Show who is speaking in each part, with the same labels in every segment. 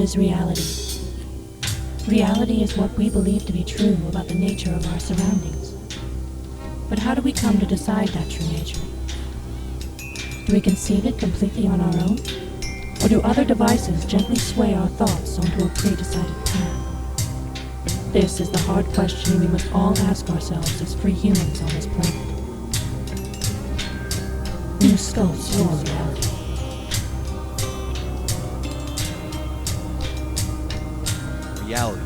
Speaker 1: is reality. Reality is what we believe to be true about the nature of our surroundings. But how do we come to decide that true nature? Do we conceive it completely on our own? Or do other devices gently sway our thoughts onto a pre-decided path? This is the hard question we must all ask ourselves as free humans on this planet. New sculpts your reality.
Speaker 2: Reality.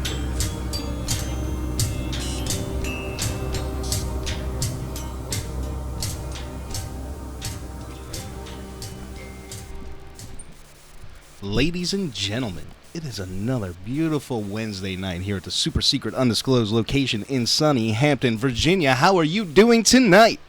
Speaker 2: Ladies and gentlemen, it is another beautiful Wednesday night here at the super secret undisclosed location in sunny Hampton, Virginia. How are you doing tonight?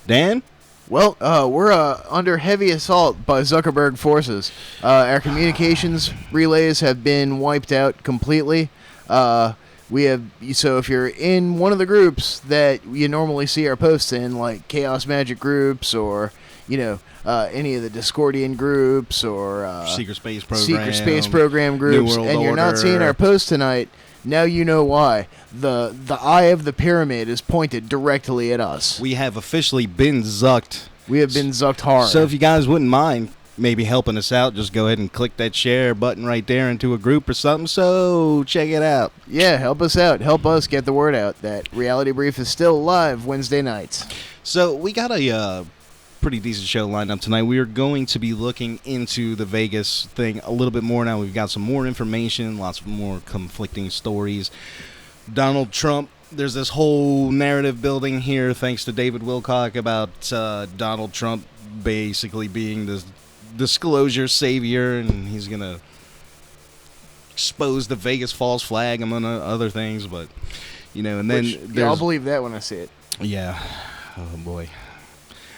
Speaker 2: Dan?
Speaker 3: Well, we're under heavy assault by Zuckerberg forces. Our communications relays have been wiped out completely. So if you're in one of the groups that you normally see our posts in, like Chaos Magic groups or, any of the Discordian groups or
Speaker 2: Secret Space
Speaker 3: Program groups, and you're not seeing our posts tonight, now you know why. The eye of the pyramid is pointed directly at us.
Speaker 2: We have officially been zucked.
Speaker 3: We have been zucked hard.
Speaker 2: So if you guys wouldn't mind maybe helping us out, just go ahead and click that share button right there into a group or something. So check it out.
Speaker 3: Yeah, help us out. Help us get the word out that Reality Brief is still live Wednesday nights.
Speaker 2: So we got a pretty decent show lined up tonight. We are going to be looking into the Vegas thing a little bit more now. We've got some more information, lots more conflicting stories. Donald Trump, there's this whole narrative building here thanks to David Wilcock about Donald Trump basically being the disclosure savior, and he's going to expose the Vegas false flag among other things, but, and then
Speaker 3: I'll believe that when I see it.
Speaker 2: Yeah. Oh, boy.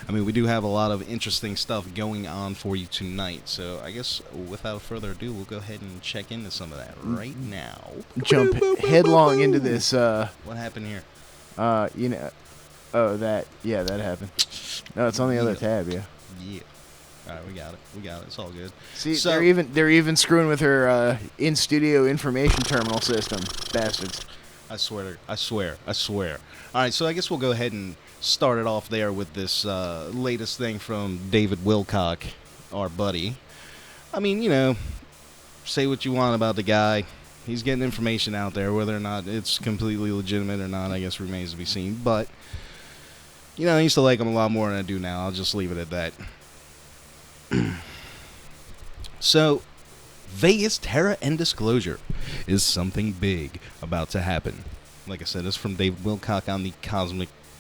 Speaker 2: I mean, we do have a lot of interesting stuff going on for you tonight, so I guess without further ado, we'll go ahead and check into some of that right now.
Speaker 3: Jump headlong into this.
Speaker 2: What happened here?
Speaker 3: That happened. No, it's on the other tab, yeah.
Speaker 2: Yeah. All right, we got it. It's all good.
Speaker 3: See, so, they're even screwing with her in-studio information terminal system, bastards.
Speaker 2: I swear. All right, so I guess we'll go ahead and start it off there with this latest thing from David Wilcock, our buddy. I mean, say what you want about the guy. He's getting information out there. Whether or not it's completely legitimate or not, I guess remains to be seen. But, I used to like him a lot more than I do now. I'll just leave it at that. So, Vegas terror and disclosure is something big about to happen. Like I said, it's from David Wilcock on the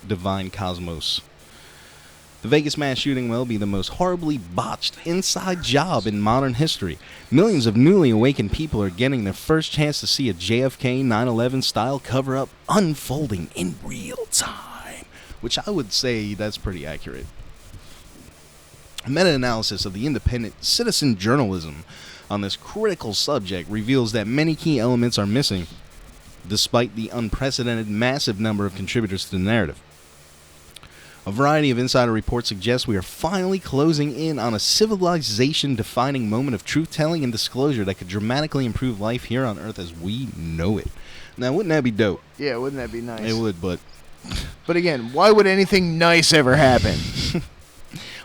Speaker 2: Divine Cosmos. The Vegas mass shooting will be the most horribly botched inside job in modern history. Millions of newly awakened people are getting their first chance to see a JFK 9/11 style cover-up unfolding in real time, which I would say that's pretty accurate. A meta-analysis of the independent citizen journalism on this critical subject reveals that many key elements are missing, despite the unprecedented massive number of contributors to the narrative. A variety of insider reports suggest we are finally closing in on a civilization-defining moment of truth-telling and disclosure that could dramatically improve life here on Earth as we know it. Now, wouldn't that be dope?
Speaker 3: Yeah, wouldn't that be nice?
Speaker 2: It would, but...
Speaker 3: But again, why would anything nice ever happen?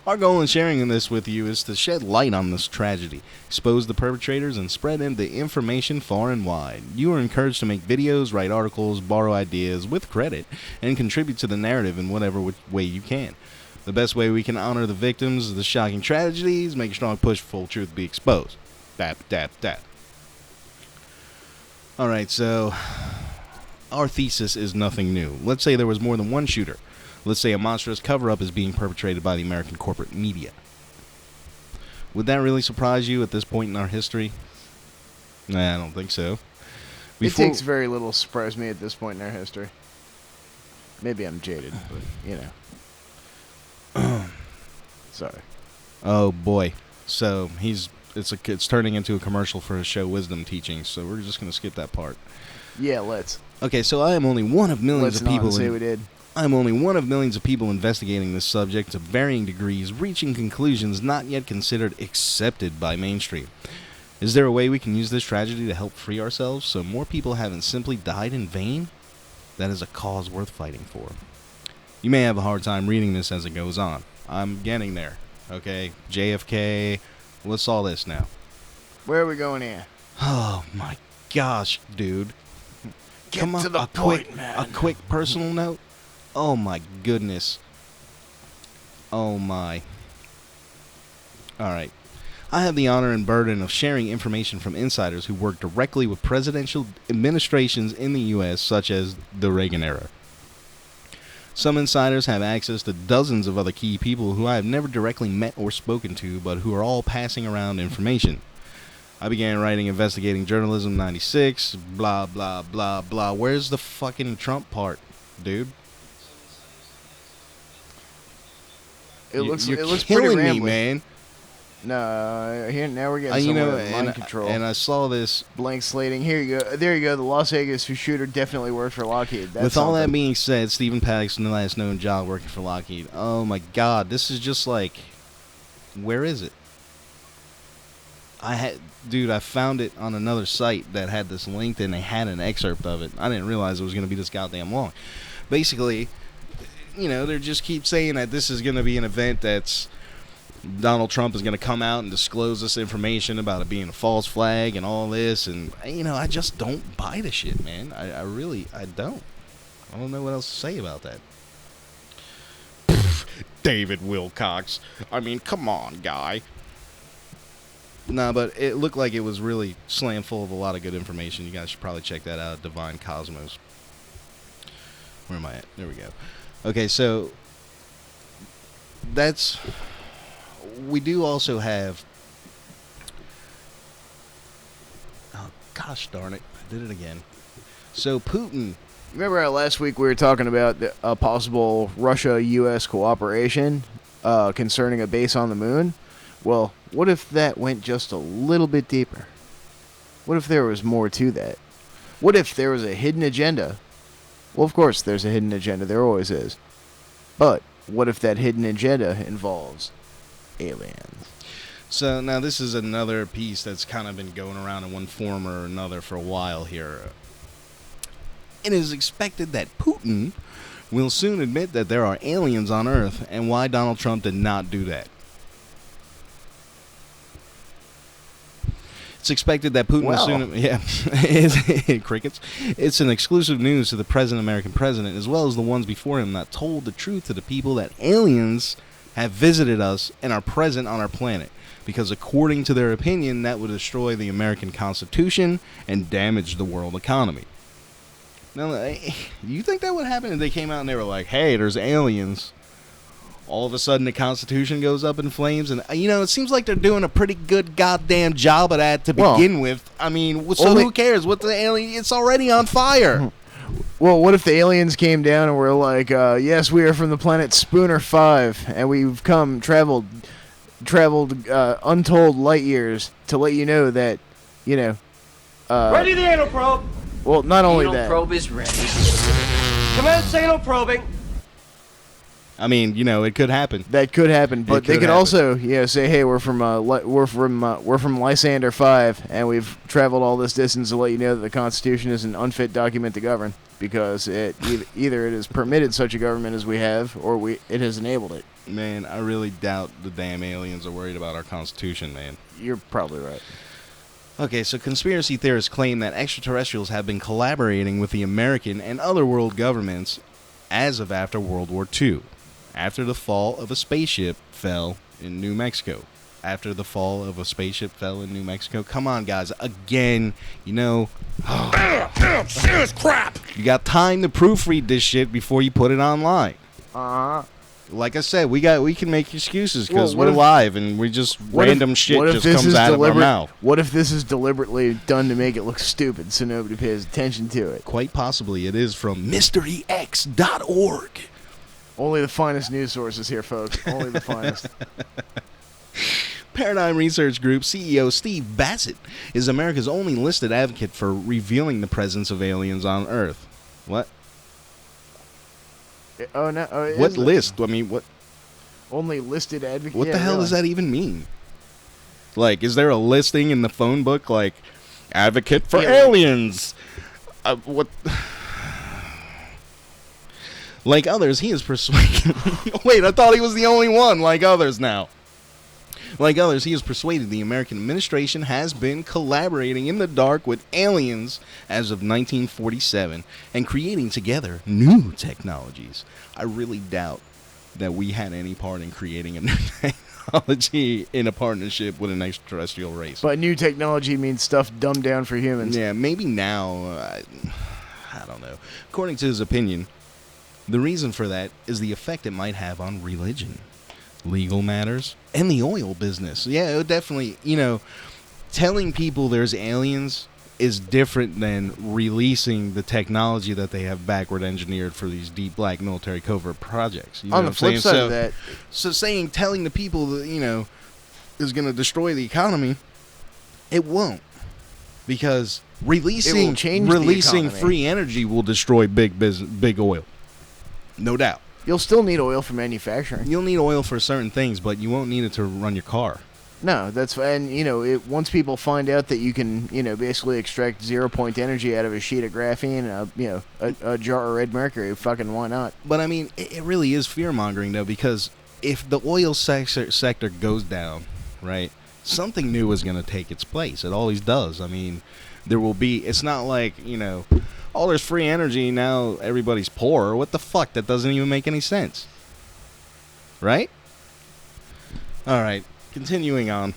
Speaker 2: Our goal in sharing this with you is to shed light on this tragedy, expose the perpetrators, and spread the information far and wide. You are encouraged to make videos, write articles, borrow ideas with credit, and contribute to the narrative in whatever way you can. The best way we can honor the victims of the shocking tragedies, make a strong push for full truth be exposed. Dap, dap, dap. Alright, so our thesis is nothing new. Let's say there was more than one shooter. Let's say a monstrous cover-up is being perpetrated by the American corporate media. Would that really surprise you at this point in our history? Nah, I don't think so.
Speaker 3: It takes very little to surprise me at this point in our history. Maybe I'm jaded, but, Sorry.
Speaker 2: Oh, boy. So, it's turning into a commercial for his show Wisdom Teachings, so we're just going to skip that part.
Speaker 3: Yeah, let's.
Speaker 2: Okay, so I am only one of millions of people...
Speaker 3: Let's not say we did.
Speaker 2: I'm only one of millions of people investigating this subject to varying degrees, reaching conclusions not yet considered accepted by mainstream. Is there a way we can use this tragedy to help free ourselves so more people haven't simply died in vain? That is a cause worth fighting for. You may have a hard time reading this as it goes on. I'm getting there. Okay, JFK, what's all this now?
Speaker 3: Where are we going here?
Speaker 2: Oh my gosh, dude.
Speaker 3: Get
Speaker 2: Come on,
Speaker 3: to the
Speaker 2: a
Speaker 3: point, man.
Speaker 2: A quick personal note. Oh my goodness. Oh my. Alright. I have the honor and burden of sharing information from insiders who work directly with presidential administrations in the U.S., such as the Reagan era. Some insiders have access to dozens of other key people who I have never directly met or spoken to, but who are all passing around information. I began writing investigating journalism in 96, blah, blah, blah, blah. Where's the fucking Trump part, dude?
Speaker 3: It looks
Speaker 2: You're
Speaker 3: pretty
Speaker 2: killing me,
Speaker 3: rambling.
Speaker 2: man.
Speaker 3: No, here now we're getting somewhere with mind control.
Speaker 2: And I saw this.
Speaker 3: Blank slating. Here you go. There you go. The Las Vegas shooter definitely worked for Lockheed. That's
Speaker 2: With all that
Speaker 3: something.
Speaker 2: being said, Stephen Paddock's last known job working for Lockheed. Oh my God, this is just like, where is it? I found it on another site that had this linked, and they had an excerpt of it. I didn't realize it was going to be this goddamn long. Basically, you know, they just keep saying that this is going to be an event that's Donald Trump is going to come out and disclose this information about it being a false flag and all this, and you know, I just don't buy the shit, man. I really don't. I don't know what else to say about that. David Wilcox. I mean, come on, guy. Nah, but it looked like it was really slam full of a lot of good information. You guys should probably check that out at Divine Cosmos. Where am I at? There we go. Okay, so that's... We do also have... Oh, gosh darn it. I did it again. So, Putin...
Speaker 3: Remember how last week we were talking about a possible Russia-U.S. cooperation concerning a base on the moon? Well, what if that went just a little bit deeper? What if there was more to that? What if there was a hidden agenda? Well, of course there's a hidden agenda. There always is. But what if that hidden agenda involves aliens?
Speaker 2: So, now this is another piece that's kind of been going around in one form or another for a while here. It is expected that Putin will soon admit that there are aliens on Earth, and why Donald Trump did not do that. It's expected that Putin will soon... Yeah, crickets. It's an exclusive news to the present American president, as well as the ones before him, that told the truth to the people that aliens have visited us and are present on our planet. Because according to their opinion, that would destroy the American Constitution and damage the world economy. Now, you think that would happen if they came out and they were like, hey, there's aliens? All of a sudden the Constitution goes up in flames, and you know, it seems like they're doing a pretty good goddamn job of that to begin with. I mean, so who cares? What the alien? It's already on fire.
Speaker 3: Well, what if the aliens came down and were like, yes, we are from the planet Spooner 5, and we've traveled untold light years to let you know that, you know...
Speaker 4: ready the anal probe!
Speaker 3: Well, not only
Speaker 4: Anal
Speaker 3: that...
Speaker 4: probe is ready. Commence anal probing!
Speaker 2: I mean, you know, it could happen.
Speaker 3: That could happen, but they could also, you know, say, "Hey, we're from Lysander 5, and we've traveled all this distance to let you know that the Constitution is an unfit document to govern because it either it has permitted such a government as we have, or it has enabled it."
Speaker 2: Man, I really doubt the damn aliens are worried about our Constitution, man.
Speaker 3: You're probably right.
Speaker 2: Okay, so conspiracy theorists claim that extraterrestrials have been collaborating with the American and other world governments as of after World War II. After the fall of a spaceship fell in New Mexico. After the fall of a spaceship fell in New Mexico. Come on, guys. Again, you know... Serious crap! You got time to proofread this shit before you put it online. Like I said, we can make excuses because we're live and we just... Random shit just comes out of our mouth.
Speaker 3: What if this is deliberately done to make it look stupid so nobody pays attention to it?
Speaker 2: Quite possibly it is from mysteryex.org.
Speaker 3: Only the finest news sources here, folks. Only the finest.
Speaker 2: Paradigm Research Group CEO Steve Bassett is America's only listed advocate for revealing the presence of aliens on Earth. What?
Speaker 3: Oh, no. Oh,
Speaker 2: what list? I mean, what?
Speaker 3: Only listed advocate?
Speaker 2: What the hell does that even mean? Like, is there a listing in the phone book, like, advocate for
Speaker 3: Yeah.
Speaker 2: aliens? What? Like others, he is persuaded. Wait, I thought he was the only one. Like others now. Like others, he is persuaded the American administration has been collaborating in the dark with aliens as of 1947 and creating together new technologies. I really doubt that we had any part in creating a new technology in a partnership with an extraterrestrial race.
Speaker 3: But new technology means stuff dumbed down for humans.
Speaker 2: Yeah, maybe now. I don't know. According to his opinion, the reason for that is the effect it might have on religion, legal matters, and the oil business. Yeah, it would definitely, telling people there's aliens is different than releasing the technology that they have backward engineered for these deep black military covert projects. You know
Speaker 3: On the
Speaker 2: what I'm
Speaker 3: flip
Speaker 2: saying?
Speaker 3: side of that,
Speaker 2: So telling the people that, is going to destroy the economy, it won't. Because releasing
Speaker 3: change the economy.
Speaker 2: free energy will destroy big oil. No doubt.
Speaker 3: you'll still need oil for manufacturing.
Speaker 2: You'll need oil for certain things, but you won't need it to run your car.
Speaker 3: No, that's and once people find out that you can basically extract 0-point energy out of a sheet of graphene, a jar of red mercury, fucking why not?
Speaker 2: But I mean, it really is fear-mongering, though, because if the oil sector goes down, right, something new is going to take its place. It always does. I mean, there will be, it's not like, oh, there's free energy, now everybody's poor. What the fuck? That doesn't even make any sense. Right? All right. Continuing on,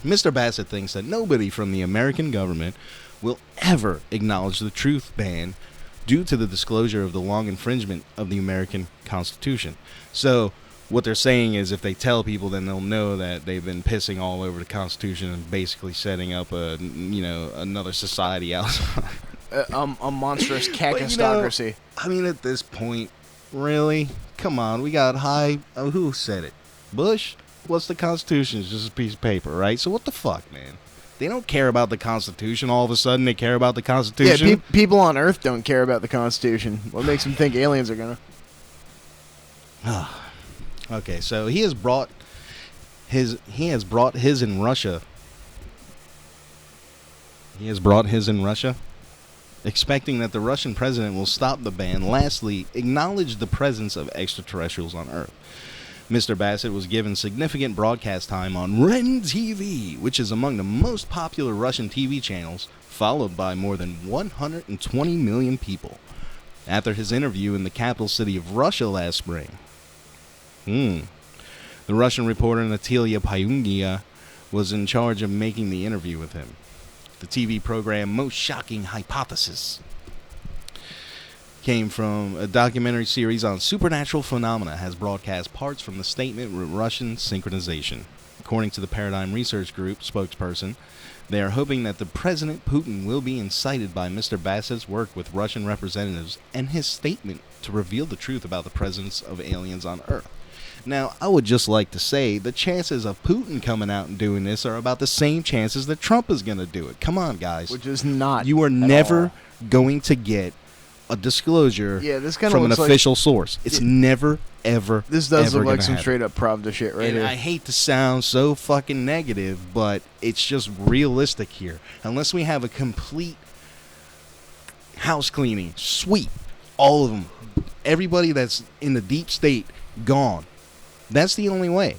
Speaker 2: Mr. Bassett thinks that nobody from the American government will ever acknowledge the truth ban due to the disclosure of the long infringement of the American Constitution. So what they're saying is if they tell people, then they'll know that they've been pissing all over the Constitution and basically setting up another society outside.
Speaker 3: A monstrous
Speaker 2: But,
Speaker 3: cacostocracy.
Speaker 2: I mean, at this point, really? Come on, we got who said it? Bush? What's the Constitution? It's just a piece of paper, right? So what the fuck, man? They don't care about the Constitution. All of a sudden, they care about the Constitution.
Speaker 3: Yeah, people on Earth don't care about the Constitution. What makes them think aliens are gonna?
Speaker 2: Okay, so he has brought his in Russia. He has brought his in Russia, expecting that the Russian president will stop the ban. Lastly, acknowledge the presence of extraterrestrials on Earth. Mr. Bassett was given significant broadcast time on REN TV, which is among the most popular Russian TV channels, followed by more than 120 million people. After his interview in the capital city of Russia last spring, the Russian reporter Natalia Payungia was in charge of making the interview with him. The TV program Most Shocking Hypothesis came from a documentary series on supernatural phenomena, has broadcast parts from the statement with Russian synchronization. According to the Paradigm Research Group spokesperson, they are hoping that the President Putin will be incited by Mr. Bassett's work with Russian representatives and his statement to reveal the truth about the presence of aliens on Earth. Now, I would just like to say the chances of Putin coming out and doing this are about the same chances that Trump is going to do it. Come on, guys.
Speaker 3: Which is not.
Speaker 2: You are
Speaker 3: at
Speaker 2: never
Speaker 3: all.
Speaker 2: going to get a disclosure
Speaker 3: This kinda
Speaker 2: from an
Speaker 3: looks like-
Speaker 2: official source. It's never, ever,
Speaker 3: This does
Speaker 2: ever
Speaker 3: look like
Speaker 2: gonna
Speaker 3: some
Speaker 2: happen.
Speaker 3: straight up Pravda shit right
Speaker 2: And
Speaker 3: here.
Speaker 2: I hate to sound so fucking negative, but it's just realistic here. Unless we have a complete house cleaning, sweep, all of them, everybody that's in the deep state, gone. That's the only way.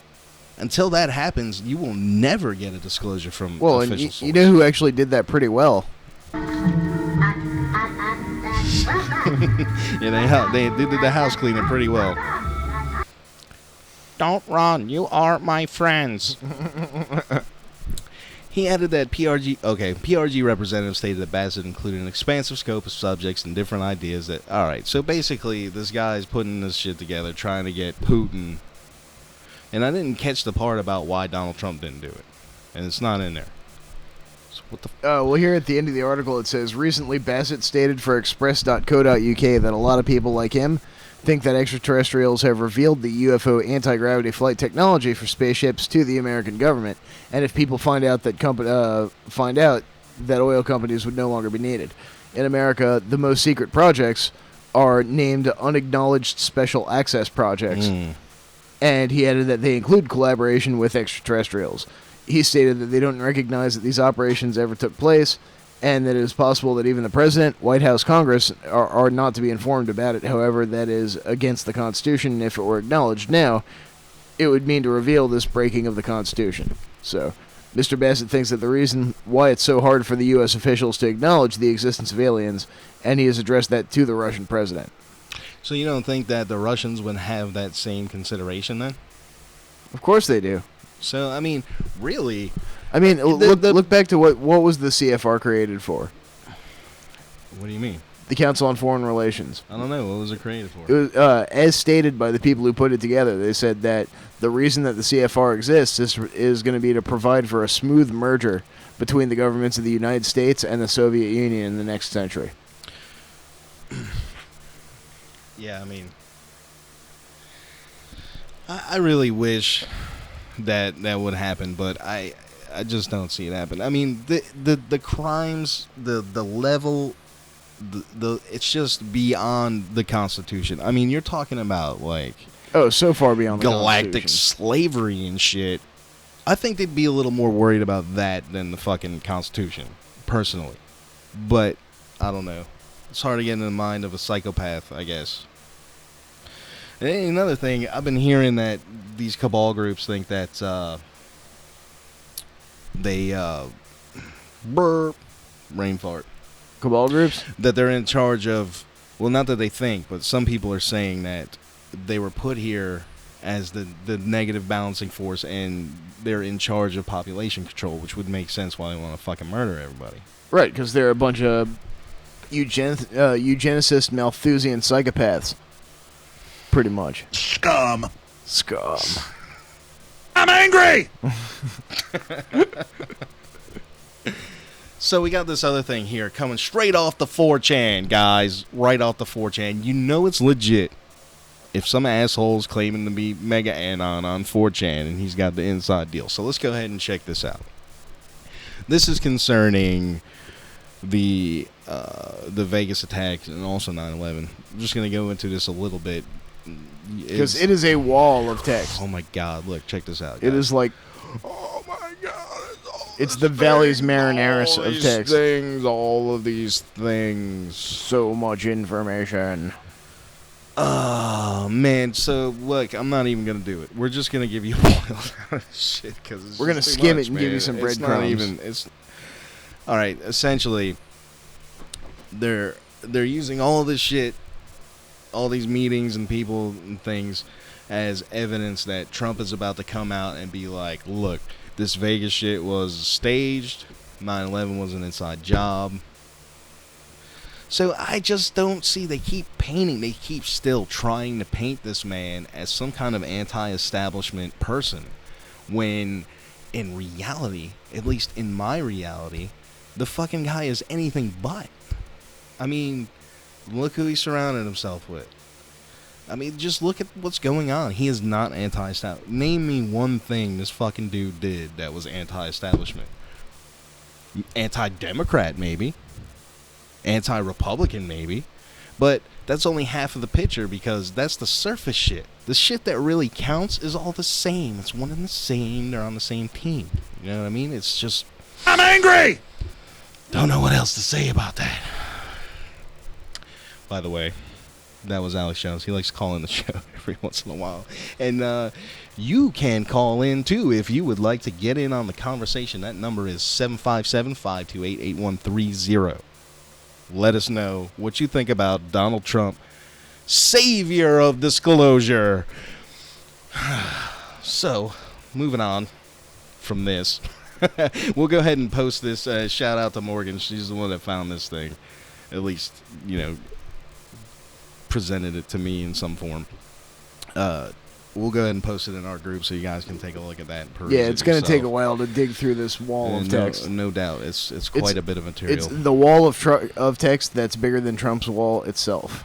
Speaker 2: Until that happens, you will never get a disclosure from
Speaker 3: Well,
Speaker 2: official
Speaker 3: and
Speaker 2: source.
Speaker 3: you know who actually did that pretty well?
Speaker 2: Yeah, they did the house cleaning pretty well. Don't run, you are my friends. He added that PRG representative stated that Bassett included an expansive scope of subjects and different ideas that, alright, so basically this guy's putting this shit together, trying to get Putin, and I didn't catch the part about why Donald Trump didn't do it, and it's not in there. So what the
Speaker 3: Well, here at the end of the article it says, recently Bassett stated for express.co.uk that a lot of people like him think that extraterrestrials have revealed the UFO anti-gravity flight technology for spaceships to the American government, and if people find out that oil companies would no longer be needed. In America, the most secret projects are named unacknowledged special access projects. And he added that they include collaboration with extraterrestrials. He stated that they don't recognize that these operations ever took place, and that it is possible that even the President, White House, Congress are not to be informed about it. However, that is against the Constitution, and if it were acknowledged now, it would mean to reveal this breaking of the Constitution. So, Mr. Bassett thinks that the reason why it's so hard for the U.S. officials to acknowledge the existence of aliens, and he has addressed that to the Russian president.
Speaker 2: So you don't think that the Russians would have that same consideration then?
Speaker 3: Of course they do.
Speaker 2: So, I mean, really...
Speaker 3: I mean, look back to what was the CFR created for?
Speaker 2: What do you mean?
Speaker 3: The Council on Foreign Relations.
Speaker 2: I don't know. What was it created for?
Speaker 3: It was, as stated by the people who put it together, they said that the reason that the CFR exists is going to be to provide for a smooth merger between the governments of the United States and the Soviet Union in the next century.
Speaker 2: Yeah, I mean... I really wish that would happen, but I just don't see it happen. I mean, the crimes, the level, the it's just beyond the Constitution. I mean, you're talking about like
Speaker 3: so far beyond the
Speaker 2: galactic slavery and shit. I think they'd be a little more worried about that than the fucking Constitution, personally. But I don't know. It's hard to get in the mind of a psychopath, I guess. And another thing, I've been hearing that these cabal groups think that brain fart.
Speaker 3: Cabal groups?
Speaker 2: That they're in charge of, well, not that they think, but some people are saying that they were put here as the negative balancing force, and they're in charge of population control, which would make sense why they want to fucking murder everybody.
Speaker 3: Right, because they're a bunch of eugenicist, Malthusian psychopaths. Pretty much.
Speaker 5: Scum. I'm angry!
Speaker 2: So we got this other thing here coming straight off the 4chan, guys. Right off the 4chan. You know it's legit if some asshole's claiming to be Mega Anon on 4chan and he's got the inside deal. So let's go ahead and check this out. This is concerning the Vegas attacks and also 9/11. I'm just going to go into this a little bit.
Speaker 3: Because it is a wall of text.
Speaker 2: Oh my God! Look, check this out, guys.
Speaker 3: It is like,
Speaker 2: oh my God!
Speaker 3: It's the Valles Marineris of text.
Speaker 2: All of these things.
Speaker 3: So much information.
Speaker 2: Oh man! So look, I'm not even gonna do it. We're just gonna give you boiled shit because
Speaker 3: we're gonna skim it and give you some breadcrumbs.
Speaker 2: It's all right. Essentially, they're using all this shit, all these meetings and people and things as evidence that Trump is about to come out and be like, look, this Vegas shit was staged, 9/11 was an inside job. So I just don't see, they keep still trying to paint this man as some kind of anti-establishment person, when in reality, at least in my reality, the fucking guy is anything but. I mean, look who he surrounded himself with. I mean, just look at what's going on. He is not anti-establishment. Name me one thing this fucking dude did that was anti-establishment. Anti-Democrat, maybe. Anti-Republican, maybe. But that's only half of the picture, because that's the surface shit. The shit that really counts is all the same. It's one and the same. They're on the same team. You know what I mean? It's just...
Speaker 5: I'm angry!
Speaker 2: Don't know what else to say about that. By the way, that was Alex Jones. He likes calling the show every once in a while. And you can call in, too, if you would like to get in on the conversation. That number is 757-528-8130. Let us know what you think about Donald Trump, savior of disclosure. So, moving on from this. We'll go ahead and post this. Shout out to Morgan. She's the one that found this thing. At least, you know, presented it to me in some form. We'll go ahead and post it in our group so you guys can take a look at that.
Speaker 3: Yeah, it's going to take a while to dig through this wall of text.
Speaker 2: No doubt. It's quite a bit of material.
Speaker 3: It's the wall of text that's bigger than Trump's wall itself.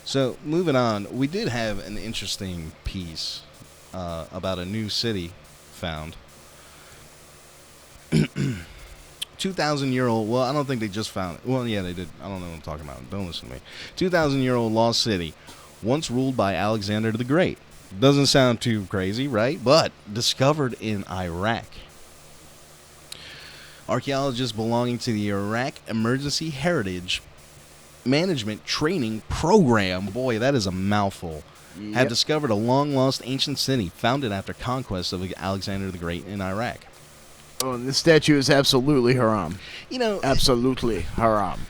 Speaker 2: So, moving on, we did have an interesting piece about a new city found. 2,000-year-old, well, I don't think they just found it. Well, yeah, they did. I don't know what I'm talking about. Don't listen to me. 2,000-year-old lost city, once ruled by Alexander the Great. Doesn't sound too crazy, right? But discovered in Iraq. Archaeologists belonging to the Iraq Emergency Heritage Management Training Program, boy, that is a mouthful, have discovered a long-lost ancient city founded after conquest of Alexander the Great in Iraq.
Speaker 3: Oh, and this statue is absolutely haram.
Speaker 2: You know,
Speaker 3: Absolutely haram.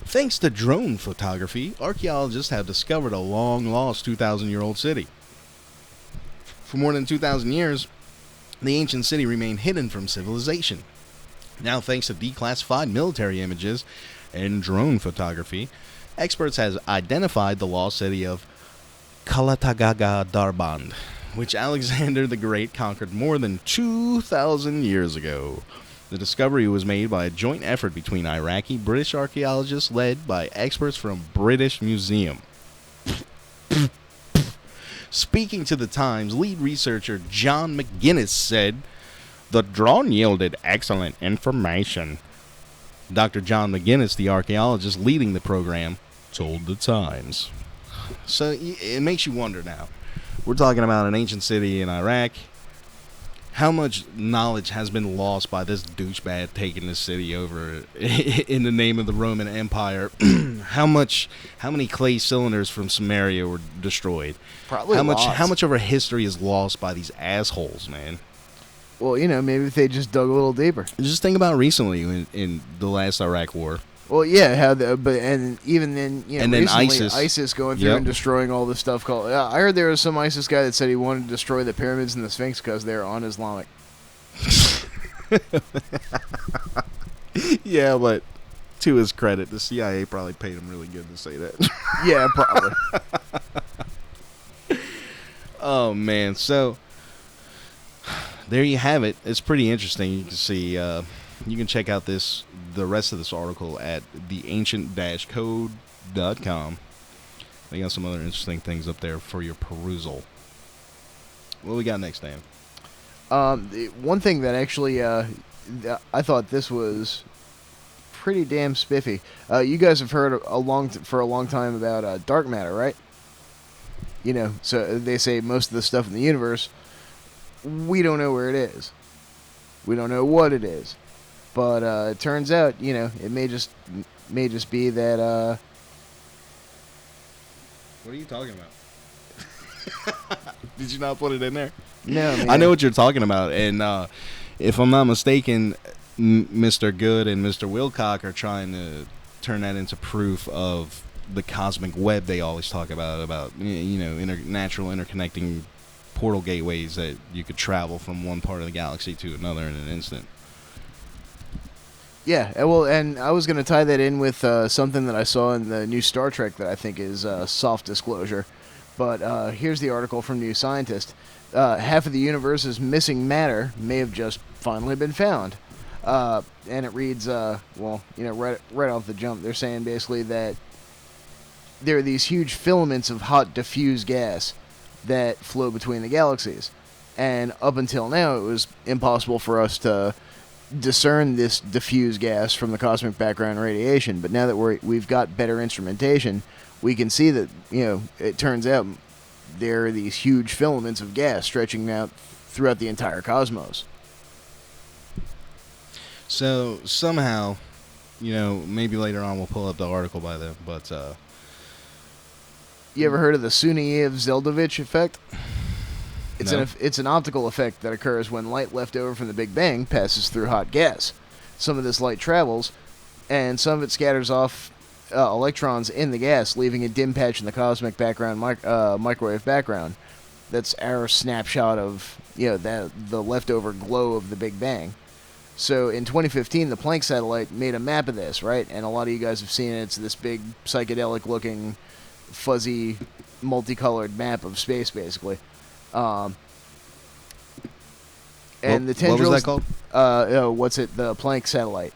Speaker 2: thanks to drone photography, archaeologists have discovered a long-lost 2,000-year-old city. For more than 2,000 years, the ancient city remained hidden from civilization. Now, thanks to declassified military images and drone photography, experts have identified the lost city of Kalatagaga Darband, which Alexander the Great conquered more than 2,000 years ago. The discovery was made by a joint effort between Iraqi-British archaeologists led by experts from British Museum. Speaking to the Times, lead researcher John McGuinness said, "The drone yielded excellent information." Dr. John McGuinness, the archaeologist leading the program, told the Times. So it makes you wonder now. We're talking about an ancient city in Iraq. How much knowledge has been lost by this douchebag taking this city over in the name of the Roman Empire? How many clay cylinders from Samaria were destroyed?
Speaker 3: Probably
Speaker 2: How
Speaker 3: lots.
Speaker 2: much of our history is lost by these assholes, man?
Speaker 3: Well, maybe if they just dug a little deeper.
Speaker 2: Just think about recently in the last Iraq war.
Speaker 3: Well, yeah, and even then,
Speaker 2: And then
Speaker 3: recently,
Speaker 2: ISIS.
Speaker 3: going through
Speaker 2: Yep.
Speaker 3: and destroying all this stuff. I heard there was some ISIS guy that said he wanted to destroy the pyramids and the Sphinx because they're un-Islamic.
Speaker 2: Yeah, but to his credit, the CIA probably paid him really good to say that.
Speaker 3: Yeah, probably.
Speaker 2: Oh, man. So, there you have it. It's pretty interesting. You can see, you can check out the rest of this article at theancient-code.com. They got some other interesting things up there for your perusal. What we got next, Dan?
Speaker 3: One thing that actually, I thought this was pretty damn spiffy. You guys have heard for a long time about dark matter, right? So they say most of the stuff in the universe, we don't know where it is. We don't know what it is. But it turns out, it may just be that.
Speaker 2: What are you talking about? Did you not put it in there?
Speaker 3: No, man.
Speaker 2: I know what you're talking about, and if I'm not mistaken, Mr. Good and Mr. Wilcock are trying to turn that into proof of the cosmic web they always talk about natural interconnecting portal gateways that you could travel from one part of the galaxy to another in an instant.
Speaker 3: Yeah, well, and I was going to tie that in with something that I saw in the new Star Trek that I think is soft disclosure. But here's the article from New Scientist. Half of the universe's missing matter may have just finally been found. And it reads, right off the jump, they're saying basically that there are these huge filaments of hot diffuse gas that flow between the galaxies. And up until now, it was impossible for us to discern this diffuse gas from the cosmic background radiation. But now that we've got better instrumentation, we can see that, it turns out there are these huge filaments of gas stretching out throughout the entire cosmos.
Speaker 2: So somehow, maybe later on we'll pull up the article by then, but
Speaker 3: You ever heard of the Sunyaev-Zeldovich effect?
Speaker 2: No.
Speaker 3: It's an optical effect that occurs when light left over from the Big Bang passes through hot gas. Some of this light travels, and some of it scatters off electrons in the gas, leaving a dim patch in the cosmic background microwave background. That's our snapshot of the leftover glow of the Big Bang. So in 2015, the Planck satellite made a map of this, right? And a lot of you guys have seen it. It's this big psychedelic-looking, fuzzy, multicolored map of space, basically. And the tendrils.
Speaker 2: What was that called?
Speaker 3: The Planck satellite.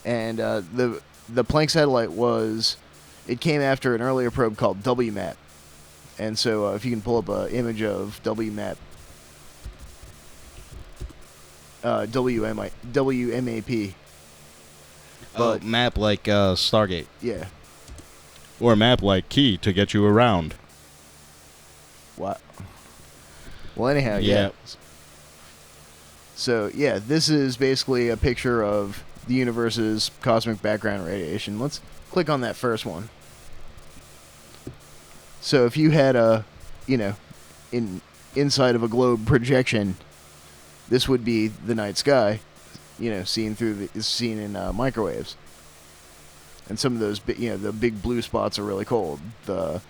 Speaker 3: And the Planck satellite it came after an earlier probe called WMAP. And so if you can pull up an image of WMAP, WMAP.
Speaker 2: Oh, map like Stargate.
Speaker 3: Yeah.
Speaker 2: Or a map like Key to get you around.
Speaker 3: What? Well, anyhow, yeah. So, yeah, this is basically a picture of the universe's cosmic background radiation. Let's click on that first one. So, if you had inside of a globe projection, this would be the night sky, seen in microwaves. And some of those, the big blue spots are really cold. The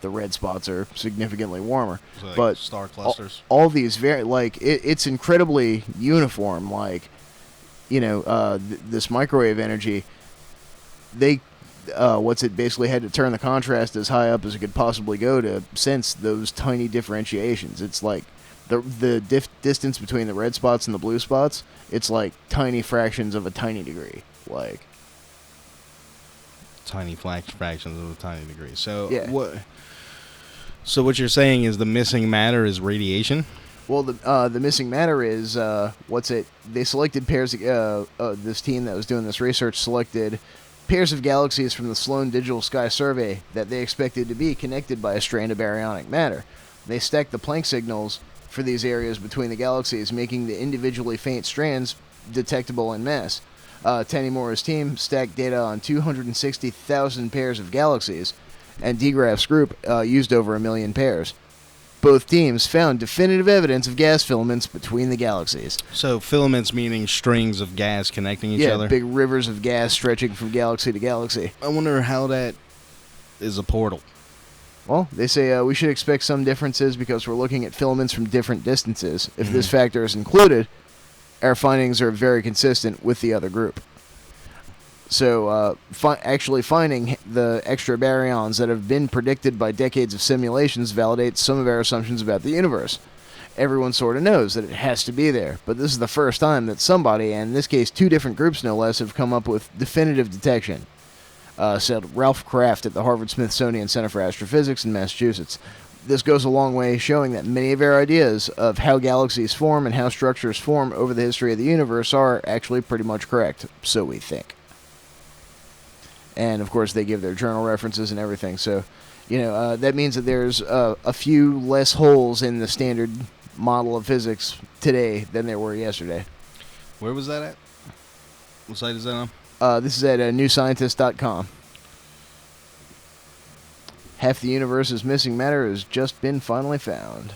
Speaker 3: red spots are significantly warmer.
Speaker 2: So like
Speaker 3: but
Speaker 2: star clusters.
Speaker 3: All these it's incredibly uniform. This microwave energy, they, basically had to turn the contrast as high up as it could possibly go to sense those tiny differentiations. It's like the distance between the red spots and the blue spots, it's like tiny fractions of a tiny degree.
Speaker 2: Tiny fractions of a tiny degree. So
Speaker 3: yeah.
Speaker 2: So what you're saying is the missing matter is radiation?
Speaker 3: Well, the missing matter is They selected pairs. This team that was doing this research selected pairs of galaxies from the Sloan Digital Sky Survey that they expected to be connected by a strand of baryonic matter. They stacked the Planck signals for these areas between the galaxies, making the individually faint strands detectable en masse. Tanimura's team stacked data on 260,000 pairs of galaxies, and DGraph's group used over 1 million pairs. Both teams found definitive evidence of gas filaments between the galaxies.
Speaker 2: So filaments meaning strings of gas connecting each other?
Speaker 3: Yeah, big rivers of gas stretching from galaxy to galaxy.
Speaker 2: I wonder how that is a portal.
Speaker 3: Well, they say we should expect some differences because we're looking at filaments from different distances. If this factor is included, our findings are very consistent with the other group. So, actually finding the extra baryons that have been predicted by decades of simulations validates some of our assumptions about the universe. Everyone sort of knows that it has to be there, but this is the first time that somebody, and in this case 2 different groups no less, have come up with definitive detection, said Ralph Kraft at the Harvard-Smithsonian Center for Astrophysics in Massachusetts. This goes a long way showing that many of our ideas of how galaxies form and how structures form over the history of the universe are actually pretty much correct, so we think. And, of course, they give their journal references and everything, so, that means that there's a few less holes in the standard model of physics today than there were yesterday.
Speaker 2: Where was that at? What site is that on?
Speaker 3: This is at newscientist.com. Half the universe's missing matter has just been finally found.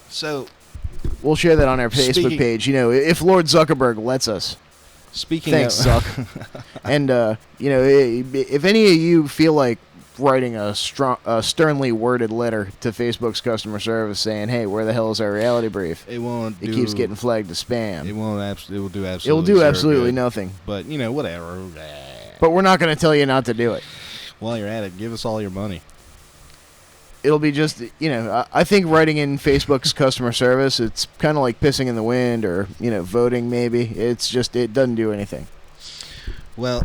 Speaker 2: So,
Speaker 3: we'll share that on our Facebook page. If Lord Zuckerberg lets us. Thanks, Zuck. And if any of you feel like writing a sternly worded letter to Facebook's customer service saying, "Hey, where the hell is our reality brief?"
Speaker 2: It won't.
Speaker 3: It keeps getting flagged as spam.
Speaker 2: It won't. It will do absolutely.
Speaker 3: It will do absolutely nothing.
Speaker 2: But whatever.
Speaker 3: But we're not going to tell you not to do it.
Speaker 2: While you're at it, give us all your money.
Speaker 3: It'll be just, I think writing in Facebook's customer service, it's kind of like pissing in the wind or, voting maybe. It's just, it doesn't do anything.
Speaker 2: Well,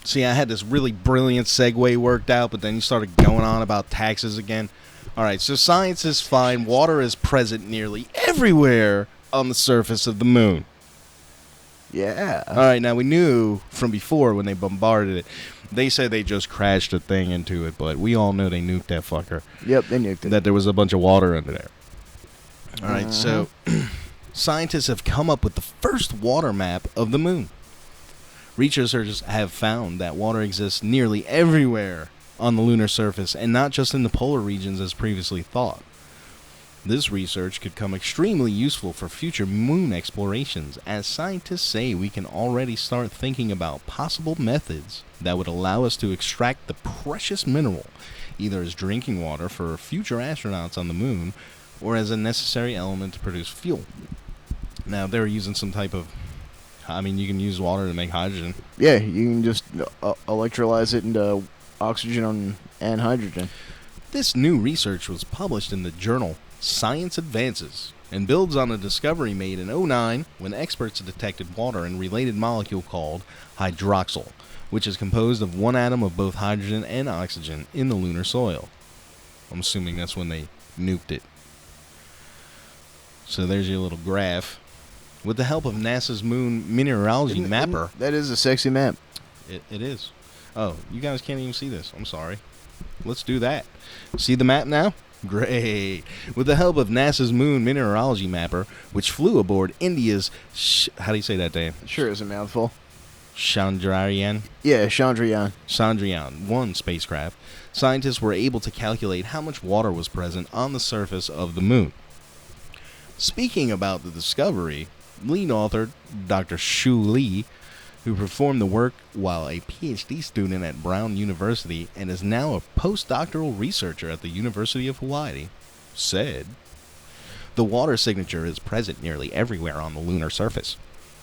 Speaker 2: see, I had this really brilliant segue worked out, but then you started going on about taxes again. All right, so scientists find water is present nearly everywhere on the surface of the moon.
Speaker 3: Yeah.
Speaker 2: All right, now we knew from before when they bombarded it, they said they just crashed a thing into it, but we all know they nuked that fucker.
Speaker 3: Yep, they nuked it.
Speaker 2: That there was a bunch of water under there. All right, so scientists have come up with the first water map of the moon. Researchers have found that water exists nearly everywhere on the lunar surface, and not just in the polar regions as previously thought. This research could come extremely useful for future moon explorations, as scientists say we can already start thinking about possible methods that would allow us to extract the precious mineral, either as drinking water for future astronauts on the moon, or as a necessary element to produce fuel. Now, they're using some type of... you can use water to make hydrogen.
Speaker 3: Yeah, you can just electrolyze it into oxygen and hydrogen.
Speaker 2: This new research was published in the journal Science Advances and builds on a discovery made in 2009 when experts detected water in a related molecule called hydroxyl, which is composed of one atom of both hydrogen and oxygen in the lunar soil. I'm assuming that's when they nuked it. So there's your little graph. With the help of NASA's moon mineralogy mapper...
Speaker 3: That is a sexy map.
Speaker 2: It is. Oh, you guys can't even see this. I'm sorry. Let's do that. See the map now? Great. With the help of NASA's moon mineralogy mapper, which flew aboard India's, how do you say that, Dan?
Speaker 3: Sure is a mouthful.
Speaker 2: Chandrayaan?
Speaker 3: Yeah, Chandrayaan.
Speaker 2: Chandrayaan-1 spacecraft, scientists were able to calculate how much water was present on the surface of the moon. Speaking about the discovery, lead author Dr. Shu Lee, who performed the work while a PhD student at Brown University and is now a postdoctoral researcher at the University of Hawaii, said, "The water signature is present nearly everywhere on the lunar surface,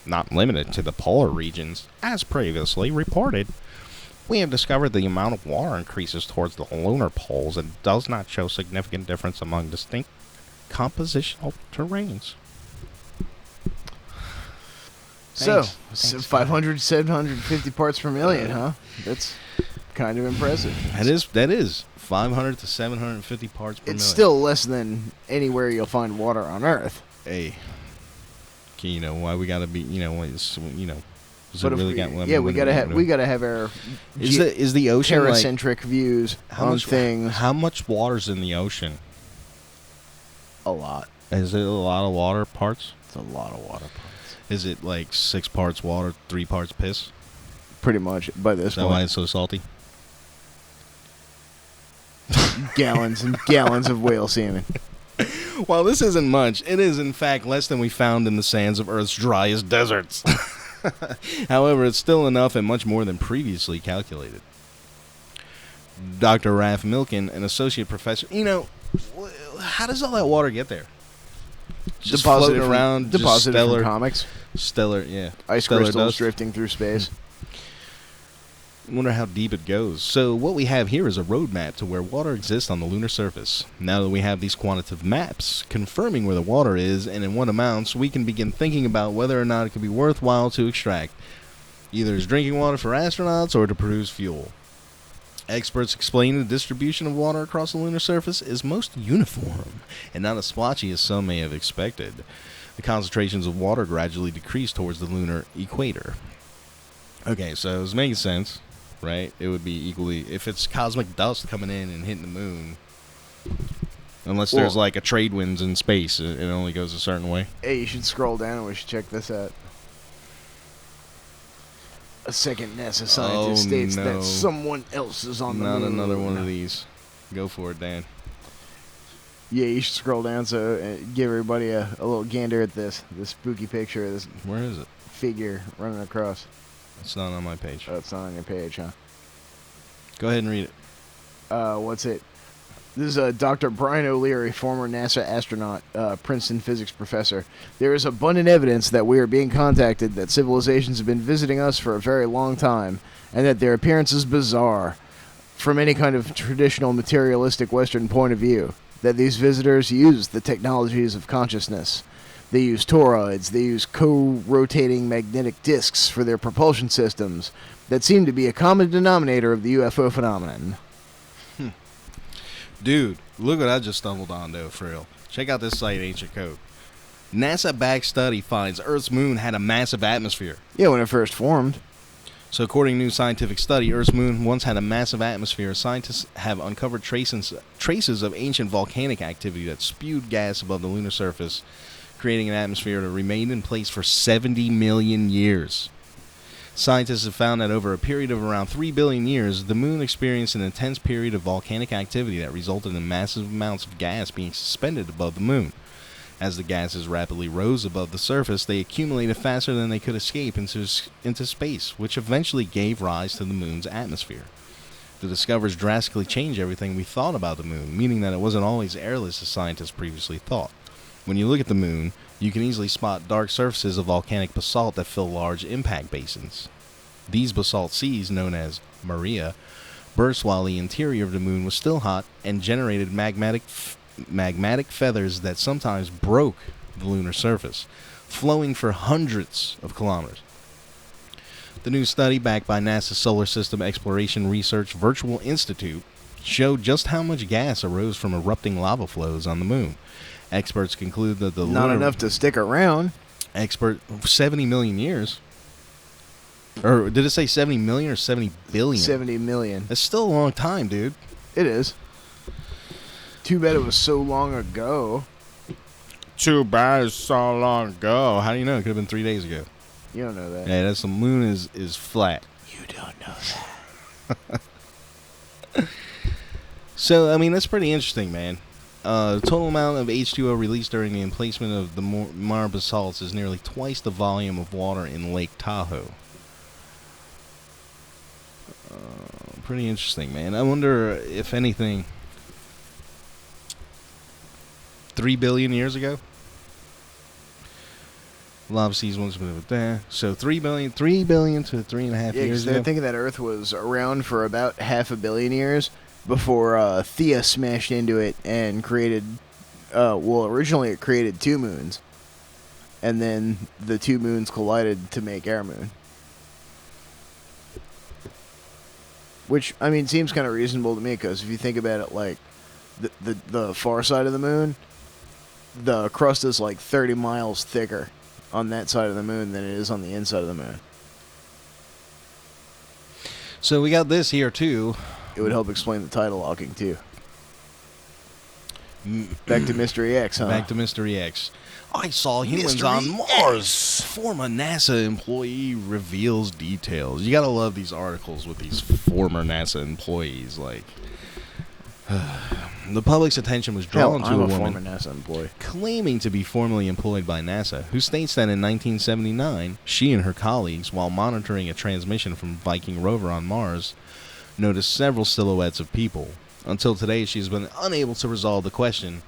Speaker 2: not limited to the polar regions, as previously reported. We have discovered the amount of water increases towards the lunar poles and does not show significant difference among distinct compositional terrains."
Speaker 3: So,
Speaker 2: Thanks.
Speaker 3: 500, 750 parts per million, huh? That's kind of impressive.
Speaker 2: That is 500 to 750 parts per million.
Speaker 3: It's still less than anywhere you'll find water on Earth.
Speaker 2: Hey, you know why we gotta be? You know, it's, you know. Does
Speaker 3: But
Speaker 2: it
Speaker 3: if
Speaker 2: really
Speaker 3: we,
Speaker 2: got
Speaker 3: yeah, we gotta have our
Speaker 2: is the ocean like,
Speaker 3: terracentric views
Speaker 2: how
Speaker 3: on
Speaker 2: much
Speaker 3: things.
Speaker 2: How much water's in the ocean?
Speaker 3: A lot.
Speaker 2: Is it a lot of water parts?
Speaker 3: It's a lot of water parts.
Speaker 2: Is it like 6 parts water, 3 parts piss?
Speaker 3: Pretty much by this
Speaker 2: Is that why
Speaker 3: point.
Speaker 2: it's so salty?
Speaker 3: Gallons and gallons of whale semen.
Speaker 2: While this isn't much, it is in fact less than we found in the sands of Earth's driest deserts. However, it's still enough and much more than previously calculated. Dr. Raph Milken, an associate professor, you know, how does all that water get there? Just floating around, just
Speaker 3: deposited
Speaker 2: stellar,
Speaker 3: from comics.
Speaker 2: stellar, yeah,
Speaker 3: Ice
Speaker 2: stellar
Speaker 3: crystals
Speaker 2: dust.
Speaker 3: drifting through space.
Speaker 2: Wonder how deep it goes. So what we have here is a roadmap to where water exists on the lunar surface. Now that we have these quantitative maps confirming where the water is and in what amounts, we can begin thinking about whether or not it could be worthwhile to extract, either as drinking water for astronauts or to produce fuel. Experts explain the distribution of water across the lunar surface is most uniform and not as splotchy as some may have expected. The concentrations of water gradually decrease towards the lunar equator. Okay, so it's making sense, right? It would be equally, if it's cosmic dust coming in and hitting the moon, unless there's like a trade winds in space, it only goes a certain way.
Speaker 3: Hey, you should scroll down and we should check this out. A second NASA scientist states
Speaker 2: no.
Speaker 3: that someone else is on the
Speaker 2: Not
Speaker 3: moon.
Speaker 2: another one of these. Go for it, Dan.
Speaker 3: Yeah, you should scroll down so give everybody a little gander at this spooky picture of this
Speaker 2: Where is it?
Speaker 3: figure running across.
Speaker 2: It's not on my page.
Speaker 3: Oh, it's not on your page, huh?
Speaker 2: Go ahead and read it.
Speaker 3: What's it? This is Dr. Brian O'Leary, former NASA astronaut, Princeton physics professor. There is abundant evidence that we are being contacted, that civilizations have been visiting us for a very long time, and that their appearance is bizarre from any kind of traditional materialistic Western point of view. That these visitors use the technologies of consciousness. They use toroids, they use co-rotating magnetic disks for their propulsion systems that seem to be a common denominator of the UFO phenomenon.
Speaker 2: Dude, look what I just stumbled on, though, for real. Check out this site, Ancient Code. NASA-backed study finds Earth's moon had a massive atmosphere.
Speaker 3: Yeah, when it first formed.
Speaker 2: So according to a new scientific study, Earth's moon once had a massive atmosphere. Scientists have uncovered traces of ancient volcanic activity that spewed gas above the lunar surface, creating an atmosphere that remained in place for 70 million years. Scientists have found that over a period of around 3 billion years, the moon experienced an intense period of volcanic activity that resulted in massive amounts of gas being suspended above the moon. As the gases rapidly rose above the surface, they accumulated faster than they could escape into space, which eventually gave rise to the moon's atmosphere. The discoveries drastically changed everything we thought about the moon, meaning that it wasn't always airless as scientists previously thought. When you look at the moon, you can easily spot dark surfaces of volcanic basalt that fill large impact basins. These basalt seas, known as Maria, burst while the interior of the moon was still hot and generated magmatic feathers that sometimes broke the lunar surface, flowing for hundreds of kilometers. The new study, backed by NASA's Solar System Exploration Research Virtual Institute, showed just how much gas arose from erupting lava flows on the moon. Experts conclude that the
Speaker 3: Not enough to stick around.
Speaker 2: 70 million years. Or did it say 70 million or 70 billion?
Speaker 3: 70 million.
Speaker 2: That's still a long time, dude.
Speaker 3: It is. Too bad it was so long ago.
Speaker 2: Too bad it's so long ago. How do you know? It could have been 3 days ago.
Speaker 3: You don't know that.
Speaker 2: Yeah, that's the moon is flat.
Speaker 3: You don't know that.
Speaker 2: So, I mean, that's pretty interesting, man. The total amount of H2O released during the emplacement of the Mars basalts is nearly twice the volume of water in Lake Tahoe. Pretty interesting, man. I wonder if anything, 3 billion years ago? Lava seas once moved there. So 3 billion to 3.5 years
Speaker 3: they're
Speaker 2: ago.
Speaker 3: thinking that Earth was around for about 500 million years before Theia smashed into it and created. Originally it created 2 moons, and then the 2 moons collided to make our moon. Which, I mean, seems kind of reasonable to me, because if you think about it, like, the far side of the moon, the crust is like 30 miles thicker on that side of the moon than it is on the inside of the moon.
Speaker 2: So we got this here, too.
Speaker 3: It would help explain the tidal locking, too. Back to Mystery X, huh?
Speaker 2: Back to Mystery X. I saw humans
Speaker 3: Mystery
Speaker 2: on Mars. Former NASA employee reveals details. You gotta love these articles with these former NASA employees. Like, the public's attention was drawn to
Speaker 3: I'm
Speaker 2: a
Speaker 3: a
Speaker 2: woman
Speaker 3: former NASA employee.
Speaker 2: claiming to be formerly employed by NASA, who states that in 1979, she and her colleagues, while monitoring a transmission from Viking rover on Mars, noticed several silhouettes of people. Until today, she's been unable to resolve the question,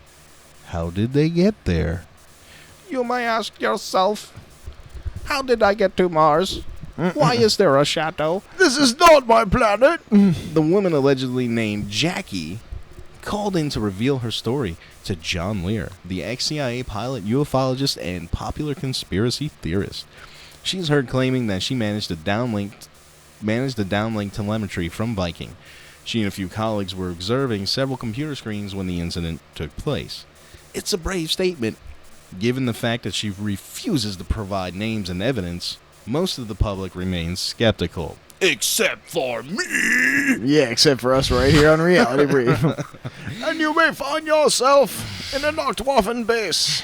Speaker 2: how did they get there? You may ask yourself, how did I get to Mars? Why is there a shadow?
Speaker 3: This is not my planet!
Speaker 2: The woman, allegedly named Jackie, called in to reveal her story to John Lear, the ex-CIA pilot, ufologist, and popular conspiracy theorist. She's heard claiming that she managed the downlink telemetry from Viking. She and a few colleagues were observing several computer screens when the incident took place. It's a brave statement. Given the fact that she refuses to provide names and evidence, most of the public remains skeptical. Except for me!
Speaker 3: Yeah, except for us right here on Reality Brief. And you may find yourself in a Nachtwaffen base.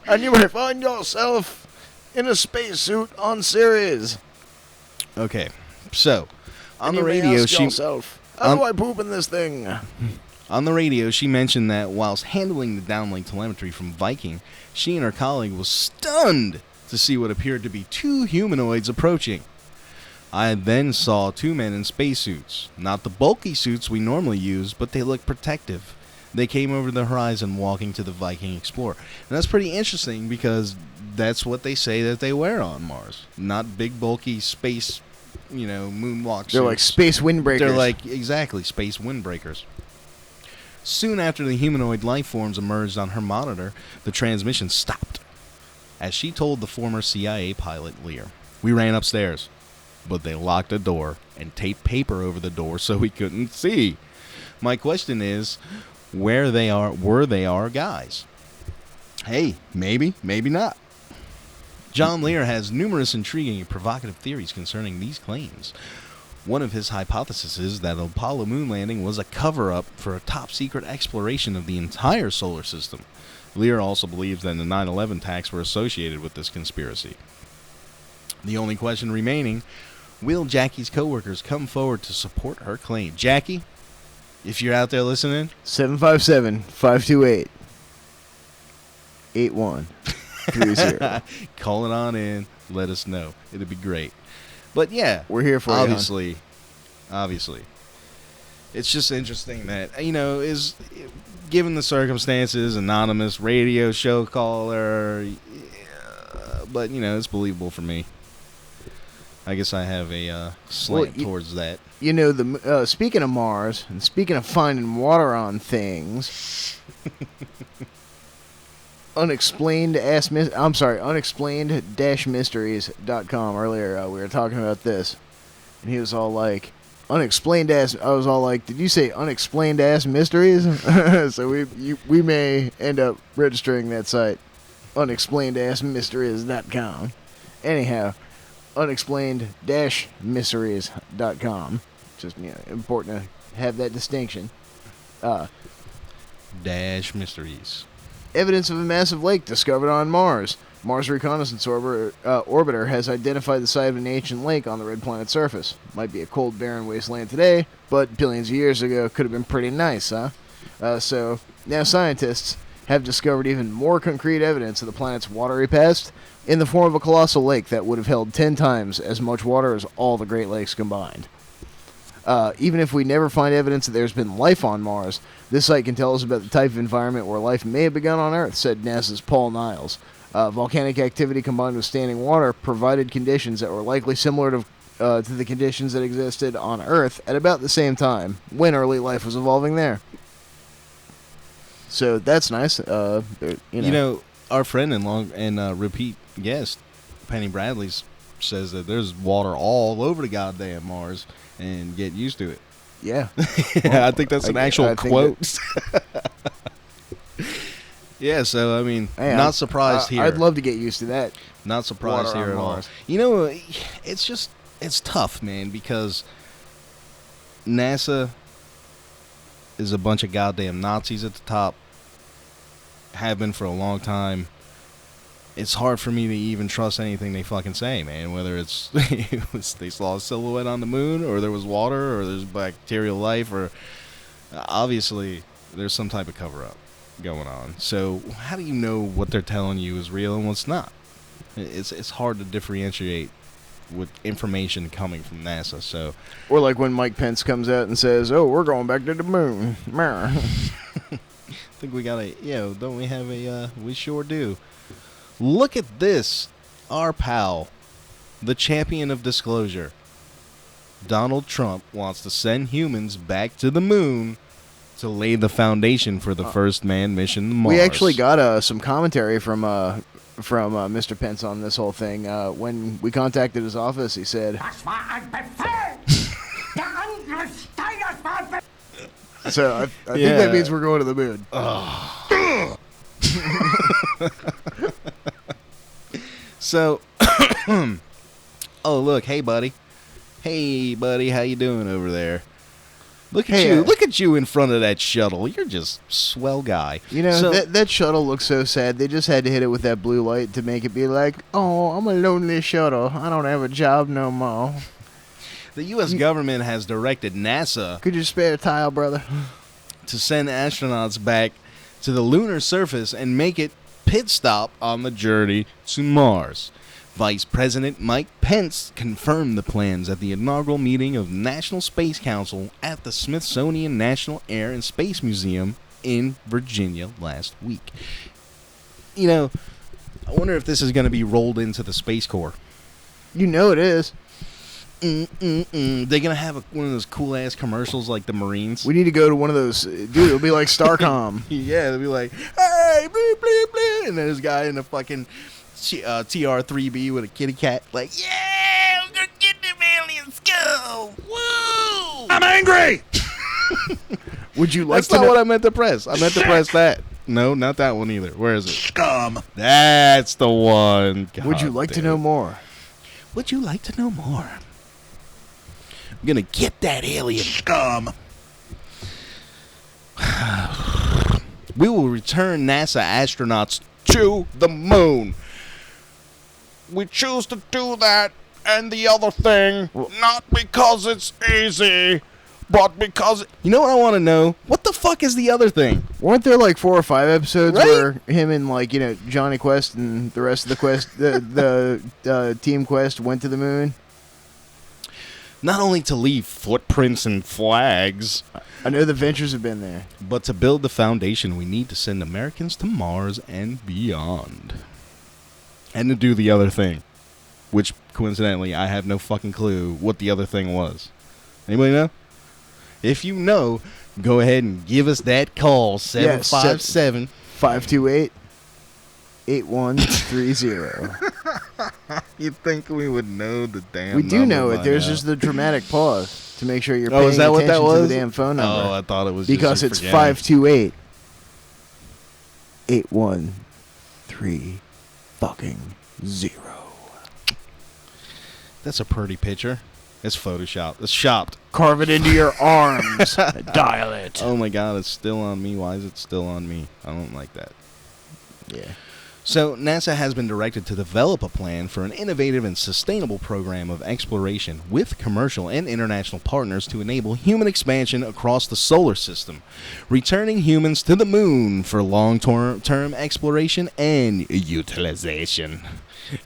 Speaker 3: And you may find yourself in a spacesuit on Ceres.
Speaker 2: Okay, so, on
Speaker 3: And
Speaker 2: the
Speaker 3: you may
Speaker 2: radio,
Speaker 3: ask yourself, how do I poop in this thing?
Speaker 2: On the radio, she mentioned that whilst handling the downlink telemetry from Viking, she and her colleague was stunned to see what appeared to be 2 humanoids approaching. I then saw 2 men in spacesuits. Not the bulky suits we normally use, but they looked protective. They came over the horizon walking to the Viking Explorer. And that's pretty interesting because that's what they say that they wear on Mars. Not big, bulky space, moonwalk suits.
Speaker 3: They're like space windbreakers.
Speaker 2: They're like, exactly, space windbreakers. Soon after the humanoid life forms emerged on her monitor, the transmission stopped. As she told the former CIA pilot, Lear, we ran upstairs, but they locked the door and taped paper over the door so we couldn't see. My question is, were they our guys? Hey, maybe, maybe not. John Lear has numerous intriguing and provocative theories concerning these claims. One of his hypotheses is that Apollo moon landing was a cover-up for a top-secret exploration of the entire solar system. Lear also believes that the 9/11 attacks were associated with this conspiracy. The only question remaining, will Jackie's coworkers come forward to support her claim? Jackie, if you're out there listening,
Speaker 3: 757-528-8130.
Speaker 2: call it on in, let us know. It'd be great. But yeah,
Speaker 3: We're here for you,
Speaker 2: obviously. It's just interesting that, is given the circumstances, anonymous radio show caller, but, it's believable for me. I guess I have a slant towards that.
Speaker 3: Speaking of Mars, and speaking of finding water on things, unexplained-mysteries.com. Earlier, we were talking about this, and he was all like, unexplained-ass... I was all like, did you say unexplained-ass mysteries? So we may end up registering that site, unexplained-mysteries.com. Anyhow, unexplained-mysteries.com. Just, important to have that distinction.
Speaker 2: Mysteries.
Speaker 3: Evidence of a massive lake discovered on Mars. Mars Reconnaissance Orbiter has identified the site of an ancient lake on the red planet's surface. Might be a cold, barren wasteland today, but billions of years ago could have been pretty nice, huh? So now scientists have discovered even more concrete evidence of the planet's watery past in the form of a colossal lake that would have held 10 times as much water as all the Great Lakes combined. Even if we never find evidence that there's been life on Mars, this site can tell us about the type of environment where life may have begun on Earth, said NASA's Paul Niles. Volcanic activity combined with standing water provided conditions that were likely similar to the conditions that existed on Earth at about the same time when early life was evolving there. So that's nice.
Speaker 2: Our friend and repeat guest, Penny Bradley's, says that there's water all over the goddamn Mars, and get used to it.
Speaker 3: Yeah.
Speaker 2: I think that's an actual quote. Yeah, so, I mean,
Speaker 3: hey,
Speaker 2: not surprised here.
Speaker 3: I'd love to get used to that.
Speaker 2: Not surprised
Speaker 3: Water
Speaker 2: here
Speaker 3: on
Speaker 2: at all.
Speaker 3: Mars.
Speaker 2: It's tough, man, because NASA is a bunch of goddamn Nazis at the top. Have been for a long time. It's hard for me to even trust anything they fucking say, man. Whether it's they saw a silhouette on the moon, or there was water, or there's bacterial life, or obviously there's some type of cover-up going on. So how do you know what they're telling you is real and what's not? It's hard to differentiate with information coming from NASA. So,
Speaker 3: or like when Mike Pence comes out and says, "Oh, we're going back to the moon."
Speaker 2: I think we got don't we have we sure do. Look at this. Our pal, the champion of disclosure, Donald Trump, wants to send humans back to the moon to lay the foundation for the first manned mission to Mars.
Speaker 3: We actually got some commentary from Mr. Pence on this whole thing. When we contacted his office, he said, so I think that means we're going to the moon.
Speaker 2: So, oh look, hey buddy, how you doing over there? Look at you, look at you in front of that shuttle. You're just swell guy.
Speaker 3: You know, that shuttle looks so sad. They just had to hit it with that blue light to make it be like, oh, I'm a lonely shuttle. I don't have a job no more.
Speaker 2: The U.S. government has directed NASA.
Speaker 3: Could you spare a tile, brother?
Speaker 2: To send astronauts back to the lunar surface and make it pit stop on the journey to Mars. Vice President Mike Pence confirmed the plans at the inaugural meeting of National Space Council at the Smithsonian National Air and Space Museum in Virginia last week. You know, I wonder if this is going to be rolled into the Space Corps.
Speaker 3: You know it is.
Speaker 2: They're going to have one of those cool-ass commercials like the Marines.
Speaker 3: We need to go to one of those. Dude, it'll be like Starcom.
Speaker 2: Yeah, they'll be like, hey, bleep, bleep, bleep. And then this guy in a fucking TR-3B with a kitty cat, like, yeah, we're going to get them aliens, go. Woo!
Speaker 5: I'm angry!
Speaker 3: Would you like
Speaker 2: That's
Speaker 3: to
Speaker 2: not
Speaker 3: know
Speaker 2: what I meant to press. I meant to press that. No, not that one either. Where is it?
Speaker 5: Scum.
Speaker 2: That's the one.
Speaker 3: Would you like to know more?
Speaker 2: Would you like to know more? I'm going to get that alien.
Speaker 5: Scum.
Speaker 2: We will return NASA astronauts to the moon. We choose to do that and the other thing, not because it's easy, but because... You know what I want to know? What the fuck is the other thing?
Speaker 3: Weren't there like 4 or 5 episodes
Speaker 2: Right?
Speaker 3: where him and like, you know, Johnny Quest and the rest of the Quest, the Team Quest went to the moon?
Speaker 2: Not only to leave footprints and flags,
Speaker 3: I know the Ventures have been there.
Speaker 2: but to build the foundation, we need to send Americans to Mars and beyond. And to do the other thing. Which, coincidentally, I have no fucking clue what the other thing was. Anybody know? If you know, go ahead and give us that call. 757
Speaker 3: 528 8130.
Speaker 2: You'd think we would know the damn
Speaker 3: We do
Speaker 2: number
Speaker 3: know it.
Speaker 2: by
Speaker 3: There's
Speaker 2: now.
Speaker 3: just the dramatic pause to make sure you're
Speaker 2: Oh,
Speaker 3: paying
Speaker 2: is that what
Speaker 3: attention
Speaker 2: that
Speaker 3: to
Speaker 2: was?
Speaker 3: the damn phone number.
Speaker 2: Oh, I thought it was
Speaker 3: because
Speaker 2: just
Speaker 3: it's
Speaker 2: you forgetting.
Speaker 3: 528 8130 fucking 0.
Speaker 2: That's a pretty picture. It's photoshopped. It's shopped.
Speaker 3: Carve it into your arms. Dial it.
Speaker 2: Oh my god, it's still on me. Why is it still on me? I don't like that.
Speaker 3: Yeah.
Speaker 2: So, NASA has been directed to develop a plan for an innovative and sustainable program of exploration with commercial and international partners to enable human expansion across the solar system, returning humans to the moon for long-term exploration and utilization.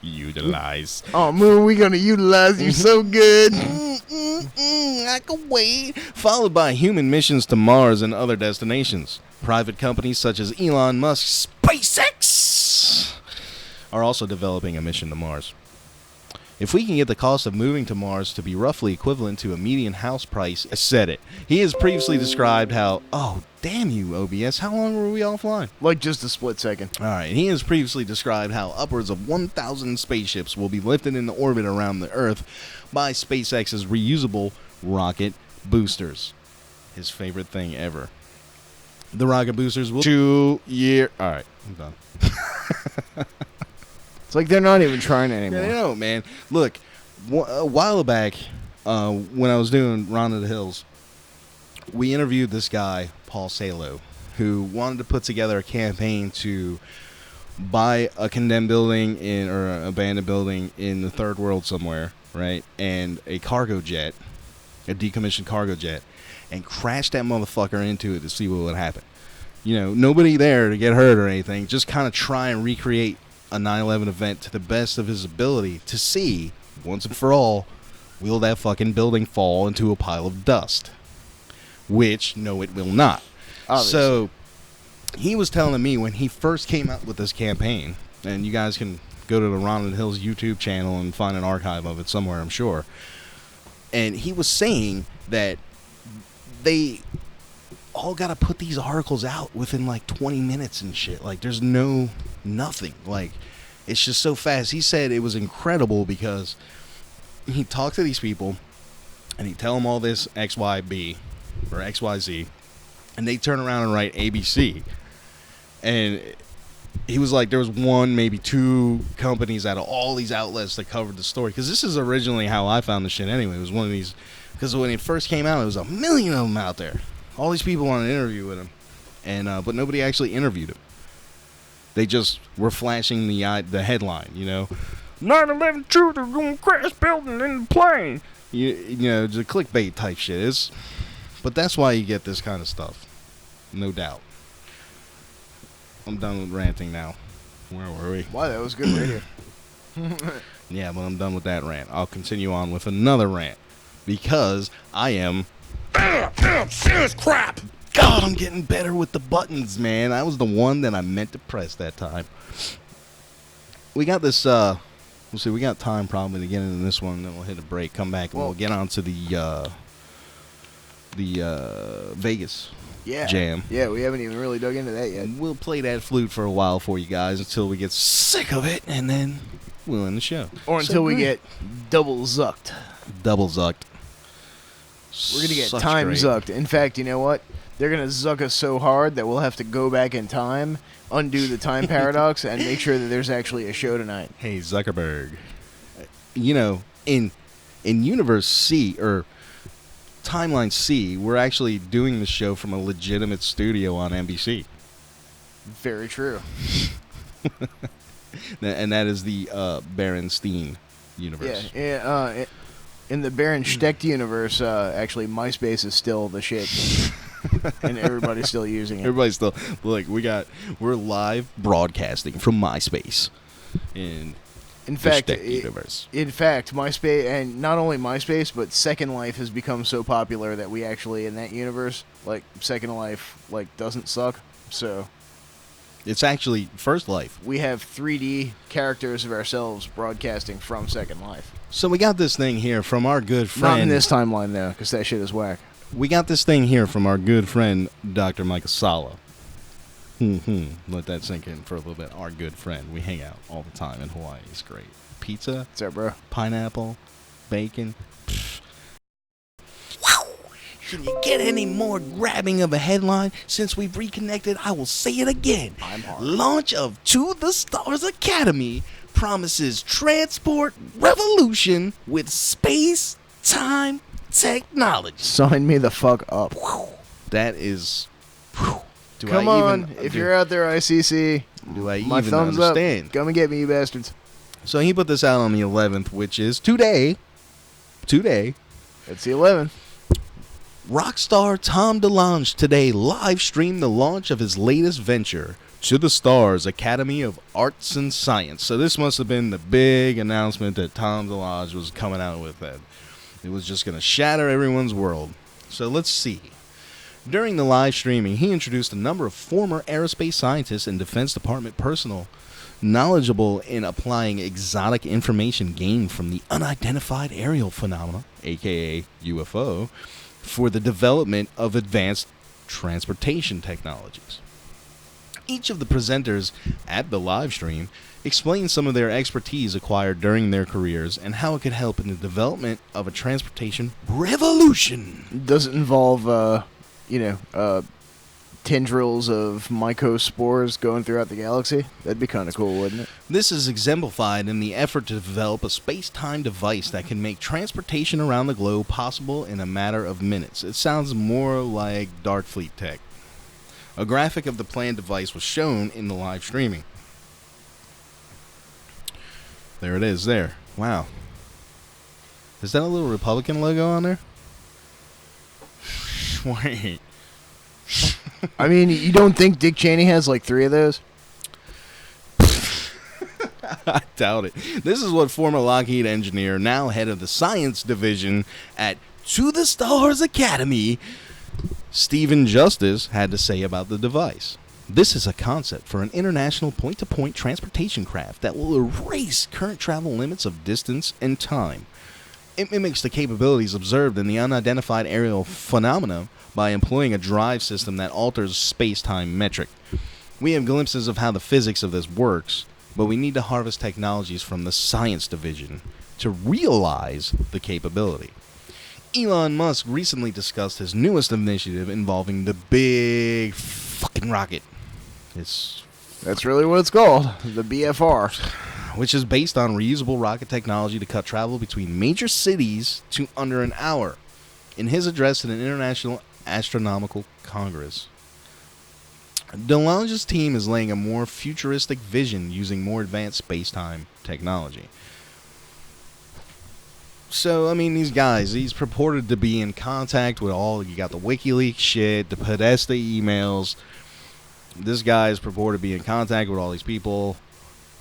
Speaker 2: Utilize.
Speaker 3: Oh, Moon, we gonna utilize you so good.
Speaker 2: I can wait. Followed by human missions to Mars and other destinations. Private companies such as Elon Musk's SpaceX are also developing a mission to Mars. If we can get the cost of moving to Mars to be roughly equivalent to a median house price, I said it. He has previously described how, oh, damn you, OBS, how long were we offline?
Speaker 3: Like just a split second.
Speaker 2: Alright, he has previously described how upwards of 1,000 spaceships will be lifted into orbit around the Earth by SpaceX's reusable rocket boosters. His favorite thing ever. The rocket boosters will 2 year. Alright, I'm done.
Speaker 3: It's like they're not even trying anymore.
Speaker 2: Yeah, I know, man. Look, a while back, when I was doing Ron of the Hills, we interviewed this guy, Paul Salo, who wanted to put together a campaign to buy a condemned building or an abandoned building in the third world somewhere, right? And a cargo jet, a decommissioned cargo jet, and crash that motherfucker into it to see what would happen. You know, nobody there to get hurt or anything. Just kind of try and recreate a 9/11 event to the best of his ability to see, once and for all, will that fucking building fall into a pile of dust? Which, no, it will not.
Speaker 3: Obviously.
Speaker 2: So, he was telling me when he first came out with this campaign, and you guys can go to the Ron and Hills YouTube channel and find an archive of it somewhere, I'm sure. And he was saying that they all got to put these articles out within like 20 minutes and shit. Like, there's nothing. Like, it's just so fast. He said it was incredible because he talked to these people and he'd tell them all this XYB or XYZ, and they turn around and write ABC. And he was like, there was one, maybe two companies out of all these outlets that covered the story. Because this is originally how I found the shit anyway. It was one of these, because when it first came out, there was 1 million of them out there. All these people wanted an interview with him, and but nobody actually interviewed him. They just were flashing the headline, you know. 9/11 truth are going to crash building in the plane. You know, the clickbait type shit. But that's why you get this kind of stuff, no doubt. I'm done with ranting now. Where were we?
Speaker 3: Wow, that was good radio.
Speaker 2: Yeah, but I'm done with that rant. I'll continue on with another rant because I am. Serious crap. God, I'm getting better with the buttons, man. I was the one that I meant to press that time. We got this, we'll see, we got time probably to get into this one, then we'll hit a break, come back, and we'll get on to the Vegas jam.
Speaker 3: Yeah, we haven't even really dug into that yet.
Speaker 2: We'll play that flute for a while for you guys until we get sick of it, and then we'll end the show.
Speaker 3: Or until we get double zucked.
Speaker 2: Double zucked.
Speaker 3: We're going to get
Speaker 2: Such
Speaker 3: time
Speaker 2: great.
Speaker 3: zucked. In fact, you know what? They're going to zuck us so hard that we'll have to go back in time, undo the time paradox, and make sure that there's actually a show tonight.
Speaker 2: Hey, Zuckerberg. You know, in Universe C, or Timeline C, we're actually doing the show from a legitimate studio on NBC.
Speaker 3: Very true.
Speaker 2: And that is the Berenstein universe.
Speaker 3: Yeah, in the Baron Stecht universe, actually, MySpace is still the shit. And everybody's still using it.
Speaker 2: Everybody's still, like, we're live broadcasting from MySpace in
Speaker 3: fact,
Speaker 2: the Stecht universe.
Speaker 3: In fact, MySpace, and not only MySpace, but Second Life has become so popular that we actually, in that universe, like, Second Life, like, doesn't suck. So
Speaker 2: It's actually First Life.
Speaker 3: we have 3D characters of ourselves broadcasting from Second Life.
Speaker 2: So we got this thing here from our good friend.
Speaker 3: Not in this timeline, though, because that shit is whack.
Speaker 2: We got this thing here from our good friend, Dr. Micah Sala. Let that sink in for a little bit. Our good friend. We hang out all the time in Hawaii. It's great. Pizza,
Speaker 3: What's up, bro?
Speaker 2: pineapple, bacon. Wow! Can you get any more grabbing of a headline? Since we've reconnected, I will say it again.
Speaker 3: I'm hard.
Speaker 2: Launch of To the Stars Academy promises transport revolution with space-time technology.
Speaker 3: Sign me the fuck up.
Speaker 2: That is. Do
Speaker 3: Come
Speaker 2: I
Speaker 3: on,
Speaker 2: even,
Speaker 3: if
Speaker 2: do,
Speaker 3: you're out there, ICC,
Speaker 2: do I
Speaker 3: my
Speaker 2: even
Speaker 3: thumbs
Speaker 2: understand?
Speaker 3: up. Come and get me, you bastards.
Speaker 2: So he put this out on the 11th, which is today. Today.
Speaker 3: It's the 11th.
Speaker 2: Rockstar Tom DeLonge today live streamed the launch of his latest venture, To the Stars Academy of Arts and Science. So this must have been the big announcement that Tom DeLonge was coming out with. That it was just going to shatter everyone's world. So let's see. During the live streaming, he introduced a number of former aerospace scientists and Defense Department personnel knowledgeable in applying exotic information gained from the unidentified aerial phenomena, aka UFO, for the development of advanced transportation technologies. Each of the presenters at the live stream explained some of their expertise acquired during their careers and how it could help in the development of a transportation revolution.
Speaker 3: Does it involve, tendrils of mycospores going throughout the galaxy? That'd be kind of cool, wouldn't it?
Speaker 2: This is exemplified in the effort to develop a space-time device that can make transportation around the globe possible in a matter of minutes. It sounds more like Darkfleet tech. A graphic of the planned device was shown in the live streaming. There it is there. Wow. Is that a little Republican logo on there? Wait.
Speaker 3: I mean, you don't think Dick Cheney has like 3 of those?
Speaker 2: I doubt it. This is what former Lockheed engineer, now head of the science division at To the Stars Academy, Stephen Justice, had to say about the device. This is a concept for an international point-to-point transportation craft that will erase current travel limits of distance and time. It mimics the capabilities observed in the unidentified aerial phenomena by employing a drive system that alters space-time metric. We have glimpses of how the physics of this works, but we need to harvest technologies from the science division to realize the capability. Elon Musk recently discussed his newest initiative involving the big fucking rocket.
Speaker 3: That's really what it's called, the BFR.
Speaker 2: Which is based on reusable rocket technology to cut travel between major cities to under an hour. In his address to the International Astronomical Congress, DeLonge's team is laying a more futuristic vision using more advanced space-time technology. So, I mean, these guys, he's purported to be in contact with you got the WikiLeaks shit, the Podesta emails. This guy is purported to be in contact with all these people.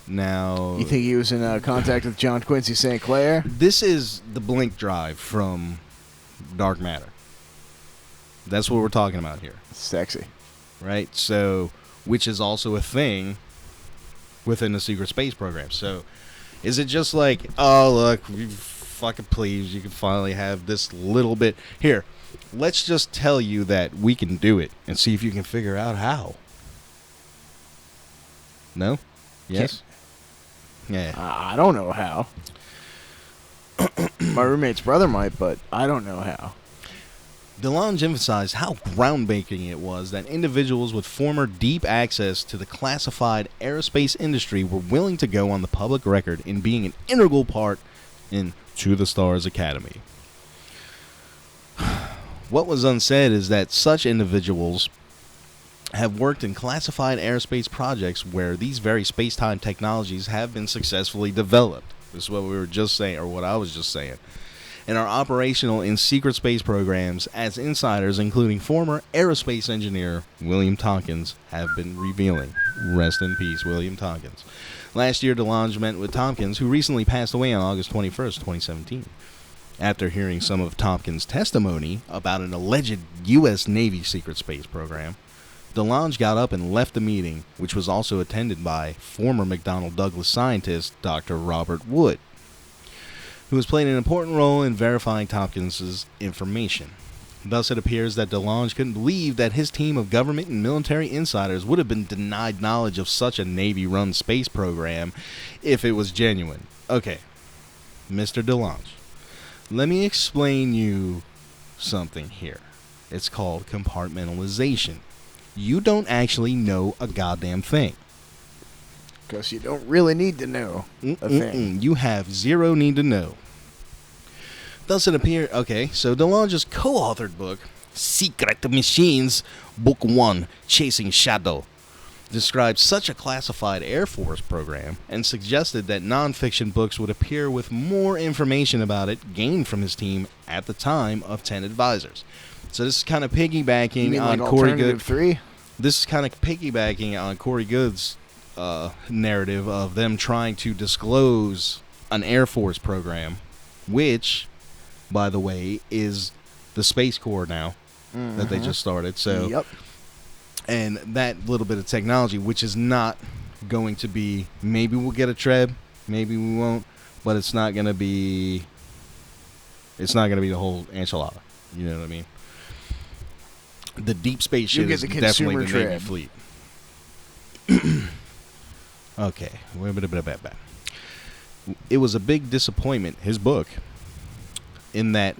Speaker 2: Now,
Speaker 3: You think he was in contact with John Quincy St. Clair?
Speaker 2: this is the blink drive from Dark Matter. That's what we're talking about here,
Speaker 3: Sexy.
Speaker 2: right? So, which is also a thing within the secret space program. So, is it just like, oh, look, you fucking please, you can finally have this little bit. Here, let's just tell you that we can do it and see if you can figure out how. No? Yes? Yeah.
Speaker 3: I don't know how. My roommate's brother might, but I don't know how.
Speaker 2: DeLonge emphasized how groundbreaking it was that individuals with former deep access to the classified aerospace industry were willing to go on the public record in being an integral part in To the Stars Academy. What was unsaid is that such individuals have worked in classified aerospace projects where these very space-time technologies have been successfully developed. This is what we were just saying, or what I was just saying. And are operational in secret space programs as insiders, including former aerospace engineer William Tompkins, have been revealing. Rest in peace, William Tompkins. Last year, DeLonge met with Tompkins, who recently passed away on August 21st, 2017. After hearing some of Tompkins' testimony about an alleged U.S. Navy secret space program, DeLonge got up and left the meeting, which was also attended by former McDonnell Douglas scientist Dr. Robert Wood, who has played an important role in verifying Tompkins' information. Thus, it appears that DeLonge couldn't believe that his team of government and military insiders would have been denied knowledge of such a Navy-run space program if it was genuine. Okay, Mr. DeLonge, let me explain you something here. It's called compartmentalization. You don't actually know a goddamn thing.
Speaker 3: Because you don't really need to know a thing.
Speaker 2: You have zero need to know. Thus it appear. Okay, so DeLonge's co-authored book, Secret Machines, Book 1, Chasing Shadow, described such a classified Air Force program and suggested that nonfiction books would appear with more information about it gained from his team at the time of 10 advisors. So this is kind of piggybacking
Speaker 3: You mean
Speaker 2: on
Speaker 3: like
Speaker 2: Corey
Speaker 3: Alternative
Speaker 2: Good.
Speaker 3: 3?
Speaker 2: This is kind of piggybacking on Corey Good's narrative of them trying to disclose an Air Force program, which, by the way, is the Space Corps now that they just started. So,
Speaker 3: Yep.
Speaker 2: and that little bit of technology, which is not going to be, maybe we'll get a Treb, maybe we won't, but it's not going to be the whole enchilada. You know what I mean? The deep space shit
Speaker 3: You'll get
Speaker 2: is
Speaker 3: the
Speaker 2: definitely
Speaker 3: consumer
Speaker 2: the Navy
Speaker 3: Treb.
Speaker 2: fleet. Okay. It was a big disappointment, his book, in that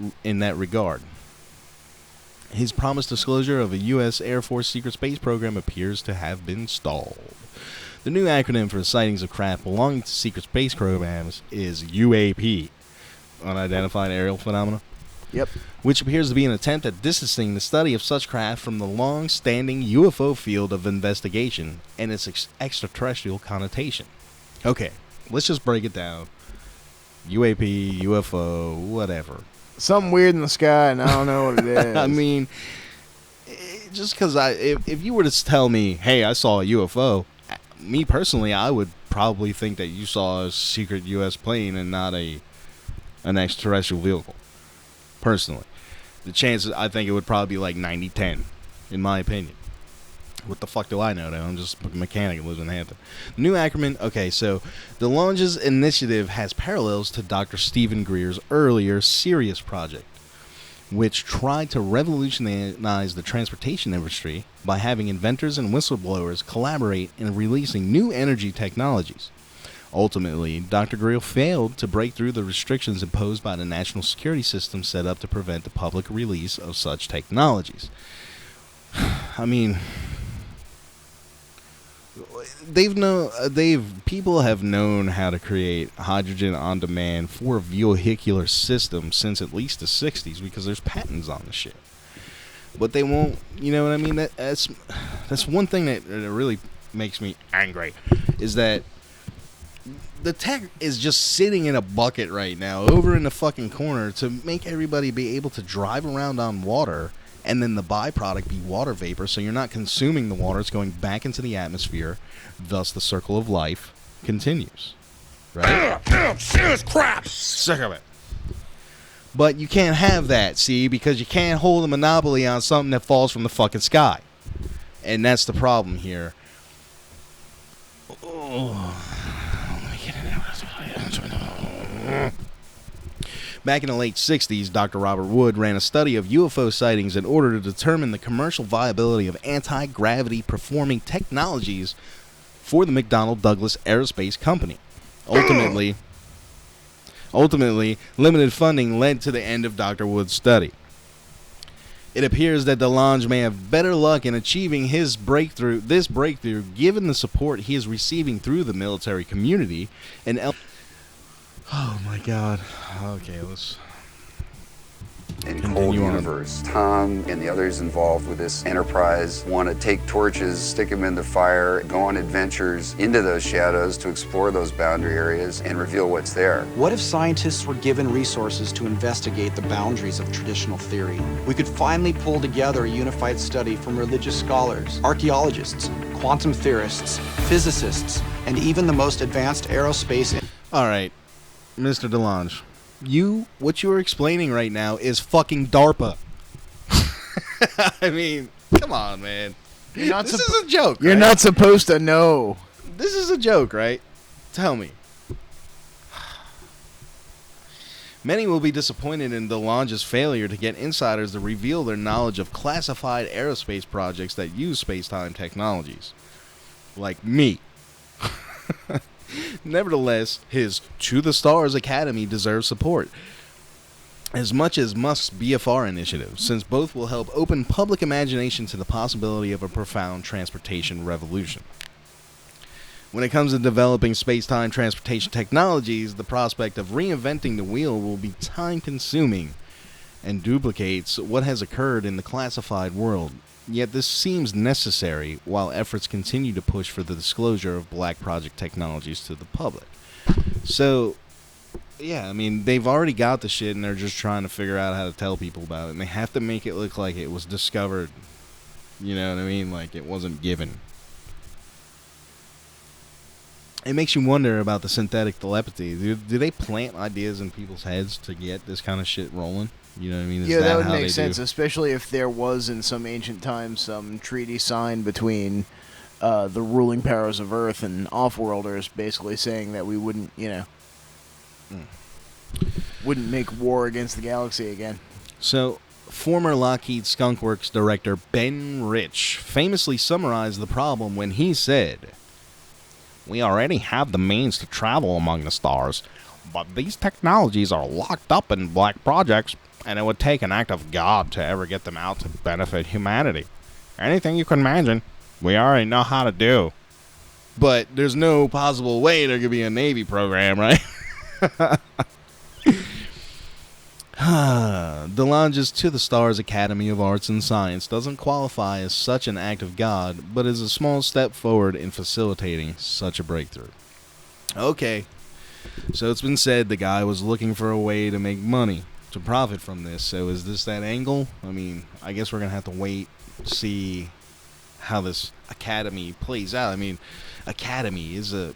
Speaker 2: regard. His promised disclosure of a U.S. Air Force secret space program appears to have been stalled. The new acronym for sightings of craft belonging to secret space programs is UAP, Unidentified Aerial Phenomena,
Speaker 3: Yep.
Speaker 2: which appears to be an attempt at distancing the study of such craft from the long-standing UFO field of investigation and its extraterrestrial connotation. Okay, let's just break it down. UAP, UFO, whatever.
Speaker 3: Something weird in the sky, and I don't know what it is.
Speaker 2: I mean, just because if you were to tell me, hey, I saw a UFO, me personally, I would probably think that you saw a secret U.S. plane and not an extraterrestrial vehicle. Personally, the chances, I think it would probably be like 90-10, in my opinion. What the fuck do I know, though? I'm just a mechanic who lives in Hampton. The new acronym, okay, so DeLonge's initiative has parallels to Dr. Stephen Greer's earlier Sirius project, which tried to revolutionize the transportation industry by having inventors and whistleblowers collaborate in releasing new energy technologies. Ultimately, Dr. Greer failed to break through the restrictions imposed by the national security system set up to prevent the public release of such technologies. I mean, people have known how to create hydrogen on demand for a vehicular system since at least the 60s because there's patents on the shit. But they won't, you know what I mean? That's one thing that really makes me angry, is that the tech is just sitting in a bucket right now over in the fucking corner to make everybody be able to drive around on water, and then the byproduct be water vapor, so you're not consuming the water, it's going back into the atmosphere, thus the circle of life continues. Right?
Speaker 5: Serious crap!
Speaker 2: Sick of it. But you can't have that, see, because you can't hold a monopoly on something that falls from the fucking sky. And that's the problem here. Back in the late 60s, Dr. Robert Wood ran a study of UFO sightings in order to determine the commercial viability of anti-gravity performing technologies for the McDonnell Douglas Aerospace Company. Ultimately, limited funding led to the end of Dr. Wood's study. It appears that DeLonge may have better luck in achieving this breakthrough, given the support he is receiving through the military community and oh my God. Okay, let's
Speaker 6: in
Speaker 2: continue
Speaker 6: Cold
Speaker 2: on.
Speaker 6: Universe. Tom and the others involved with this enterprise want to take torches, stick them in the fire, go on adventures into those shadows to explore those boundary areas and reveal what's there.
Speaker 7: What if scientists were given resources to investigate the boundaries of traditional theory? We could finally pull together a unified study from religious scholars, archaeologists, quantum theorists, physicists, and even the most advanced aerospace.
Speaker 2: All right, Mr. DeLonge, what you're explaining right now is fucking DARPA. I mean, come on, man. This is a joke.
Speaker 3: You're
Speaker 2: right?
Speaker 3: not supposed to know.
Speaker 2: This is a joke, right? Tell me. Many will be disappointed in DeLonge's failure to get insiders to reveal their knowledge of classified aerospace projects that use space-time technologies. Like me. Nevertheless, his To the Stars Academy deserves support, as much as Musk's BFR initiative, since both will help open public imagination to the possibility of a profound transportation revolution. When it comes to developing space-time transportation technologies, the prospect of reinventing the wheel will be time-consuming and duplicates what has occurred in the classified world. Yet this seems necessary while efforts continue to push for the disclosure of Black Project technologies to the public. So, yeah, I mean, they've already got the shit and they're just trying to figure out how to tell people about it. And they have to make it look like it was discovered, you know what I mean? Like it wasn't given. It makes you wonder about the synthetic telepathy. Do they plant ideas in people's heads to get this kind of shit rolling? You know what I mean?
Speaker 3: Yeah, that would make sense, especially if there was in some ancient times some treaty signed between the ruling powers of Earth and off-worlders, basically saying that we wouldn't, wouldn't make war against the galaxy again.
Speaker 2: So, former Lockheed Skunk Works director Ben Rich famously summarized the problem when he said, "We already have the means to travel among the stars, but these technologies are locked up in black projects, and it would take an act of God to ever get them out to benefit humanity. Anything you can imagine, we already know how to do." But there's no possible way there could be a Navy program, right? DeLonge's To the Stars Academy of Arts and Science doesn't qualify as such an act of God, but is a small step forward in facilitating such a breakthrough. Okay, so it's been said the guy was looking for a way to make money, to profit from this. So is this that angle? I mean, I guess we're going to have to wait, see how this academy plays out. I mean, academy is it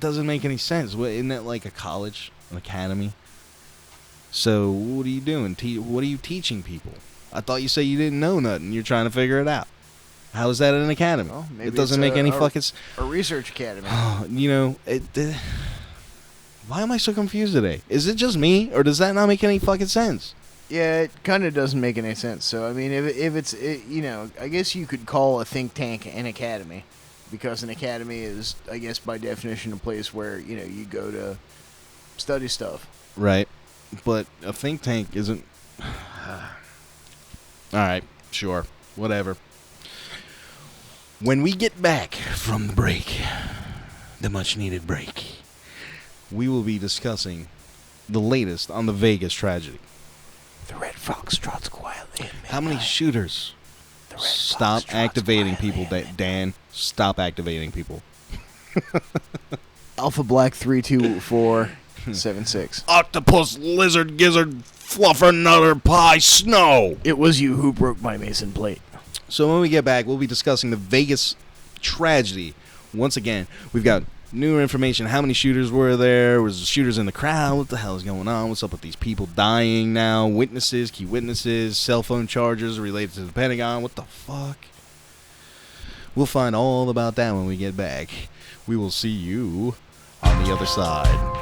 Speaker 2: doesn't make any sense. Isn't that like a college, an academy? So what are you doing? What are you teaching people? I thought you said you didn't know nothing. You're trying to figure it out. How is that an academy?
Speaker 3: Well, maybe
Speaker 2: it doesn't make any fucking
Speaker 3: a research academy.
Speaker 2: Why am I so confused today? Is it just me, or does that not make any fucking sense?
Speaker 3: Yeah, it kind of doesn't make any sense. So I mean, if it's I guess you could call a think tank an academy, because an academy is, I guess, by definition, a place where you go to study stuff.
Speaker 2: Right, but a think tank isn't. All right, sure, whatever. When we get back from the break, the much-needed break, we will be discussing the latest on the Vegas tragedy.
Speaker 3: The Red Fox trots quietly.
Speaker 2: How many shooters? Stop activating people, Dan. Stop activating people.
Speaker 3: Alpha Black 32476.
Speaker 2: Octopus, lizard, gizzard, fluffer, nutter, pie, snow.
Speaker 3: It was you who broke my mason plate.
Speaker 2: So when we get back, we'll be discussing the Vegas tragedy. Once again, we've got newer information. How many shooters were there? Was the shooters in the crowd? What the hell is going on? What's up with these people dying now? Witnesses, key witnesses, cell phone charges related to the Pentagon. What the fuck? We'll find all about that when we get back. We will see you on the other side.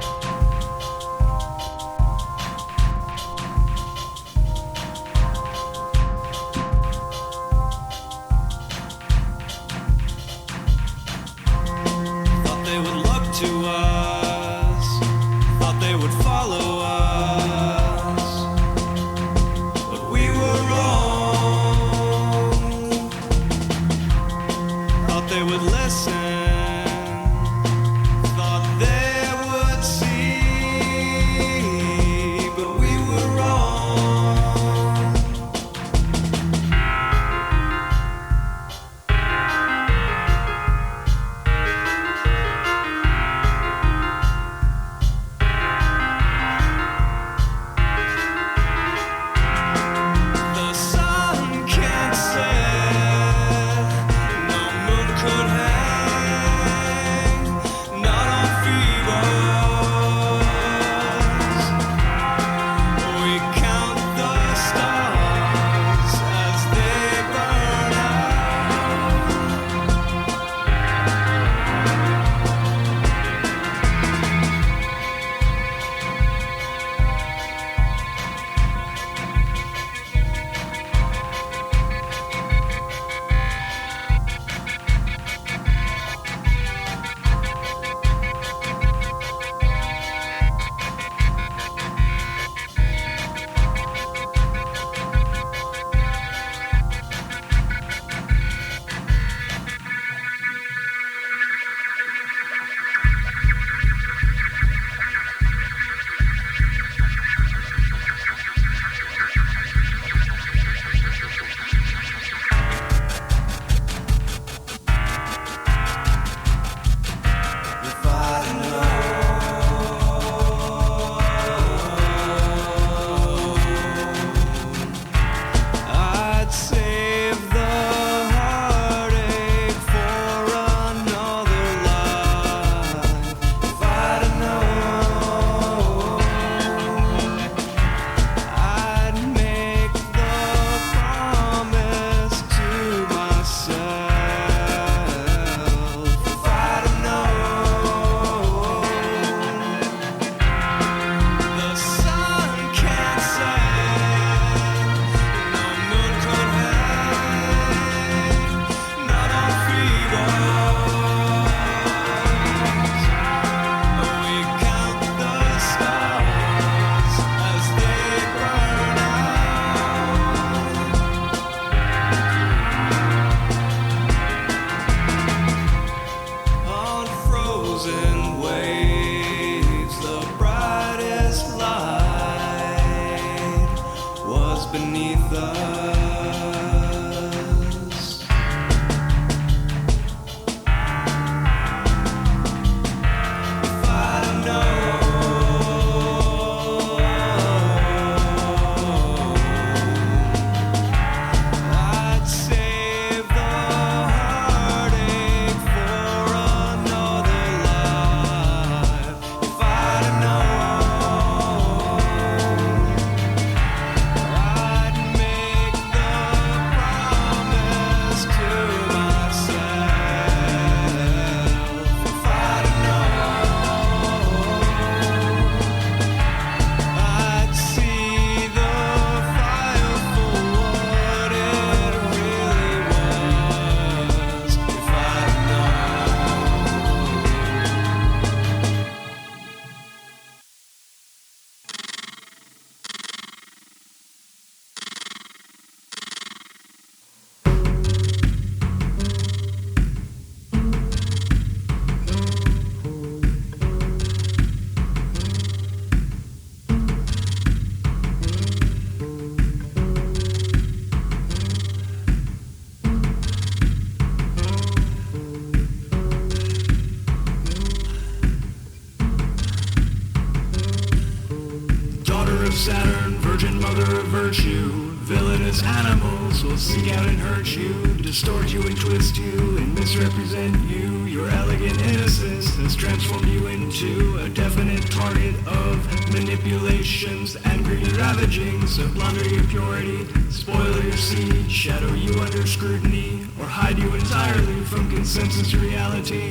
Speaker 8: daughter of Saturn, virgin mother of virtue. Villainous animals will seek out and hurt you, distort you and twist you, and misrepresent you. Your elegant innocence has transformed you into a definite target of manipulations and greedy ravagings that plunder your purity, spoil your seed, shadow you under scrutiny, or hide you entirely from consensus reality.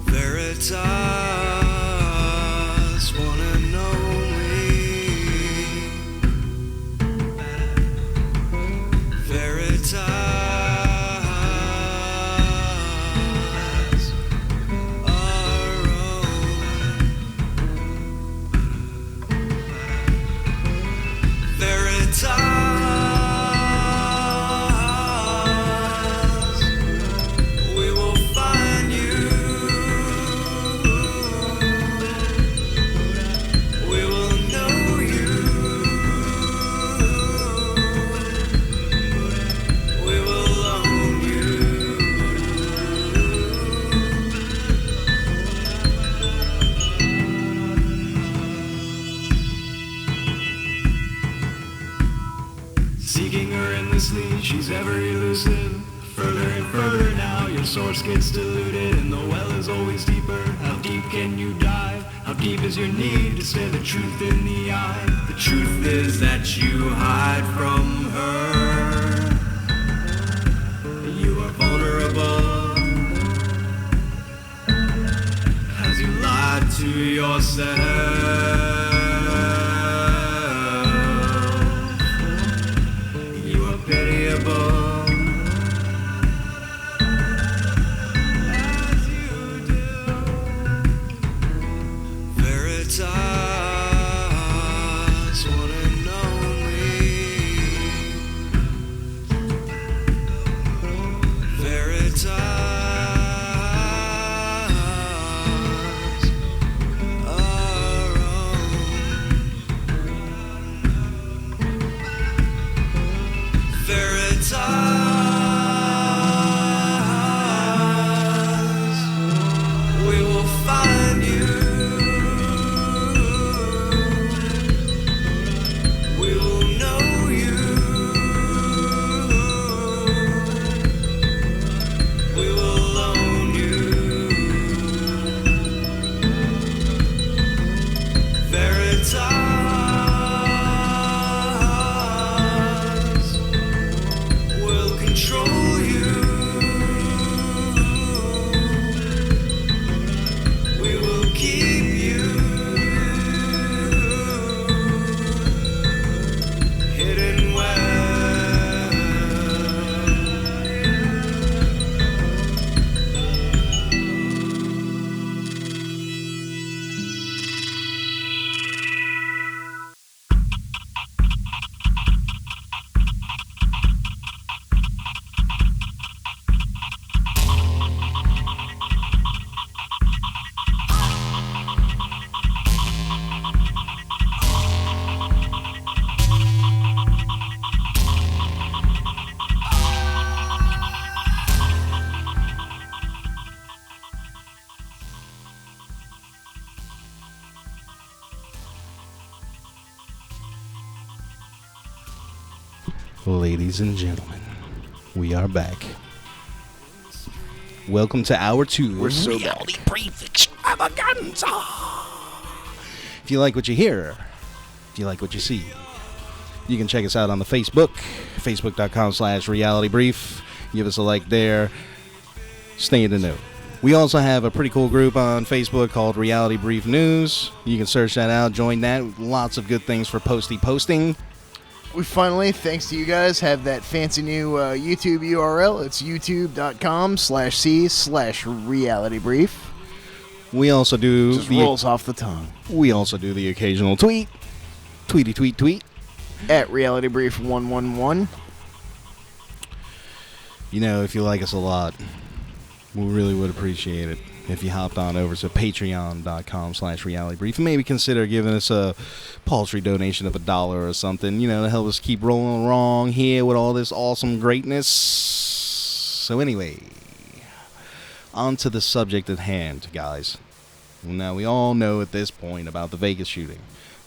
Speaker 8: Veritas, one and only. Veritas, our own. Veritas. Seeking her endlessly, she's ever elusive. Further and further now, your source gets diluted, and the well is always deeper. How deep can you dive? How deep is your need to stare the truth in the eye? The truth is that you hide from her. You are vulnerable as you lied to yourself. Pitiable as you do. Veritas, one and only. Veritas, our own. Veritas, we will find you. We will know you. We will own you. Veritas. Control you. We will keep you hidden well.
Speaker 2: Ladies and gentlemen, we are back. Welcome to Hour 2
Speaker 3: We're
Speaker 2: of
Speaker 3: so
Speaker 2: Reality Brief Extravaganza. If you like what you hear, if you like what you see, you can check us out on the facebook.com/realitybrief. Give us a like there. Stay in the know. We also have a pretty cool group on Facebook called Reality Brief News. You can search that out, join that. Lots of good things for posting.
Speaker 3: We finally, thanks to you guys, have that fancy new YouTube URL. It's youtube.com/c/realitybrief.
Speaker 2: We also do
Speaker 3: Just rolls off the tongue.
Speaker 2: We also do the occasional tweet. Tweet.
Speaker 3: At realitybrief111.
Speaker 2: You know, if you like us a lot, we really would appreciate it if you hopped on over to patreon.com/realitybrief and maybe consider giving us a paltry donation of $1 or something, you know, to help us keep rolling along here with all this awesome greatness. So anyway, on to the subject at hand, guys. Now, we all know at this point about the Vegas shooting,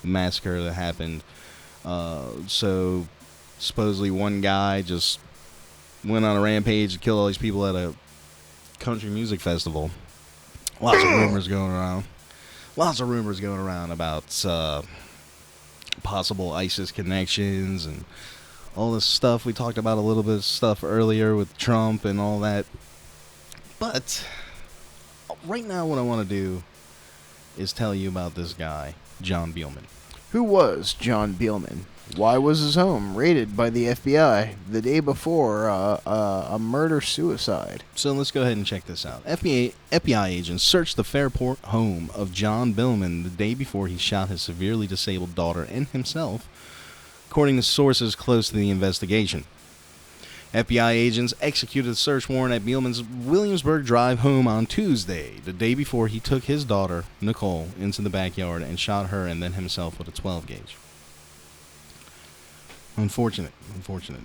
Speaker 2: the massacre that happened. So, supposedly one guy just went on a rampage and killed all these people at a country music festival. Lots of rumors going around. Lots of rumors going around about possible ISIS connections and all this stuff. We talked about a little bit of stuff earlier with Trump and all that. But right now what I want to do is tell you about this guy, John Beelman.
Speaker 3: Who was John Beelman? Why was his home raided by the FBI the day before a murder-suicide?
Speaker 2: So let's go ahead and check this out. FBI agents searched the Fairport home of John Beelman the day before he shot his severely disabled daughter and himself, according to sources close to the investigation. FBI agents executed a search warrant at Beelman's Williamsburg Drive home on Tuesday, the day before he took his daughter, Nicole, into the backyard and shot her and then himself with a 12-gauge. Unfortunate.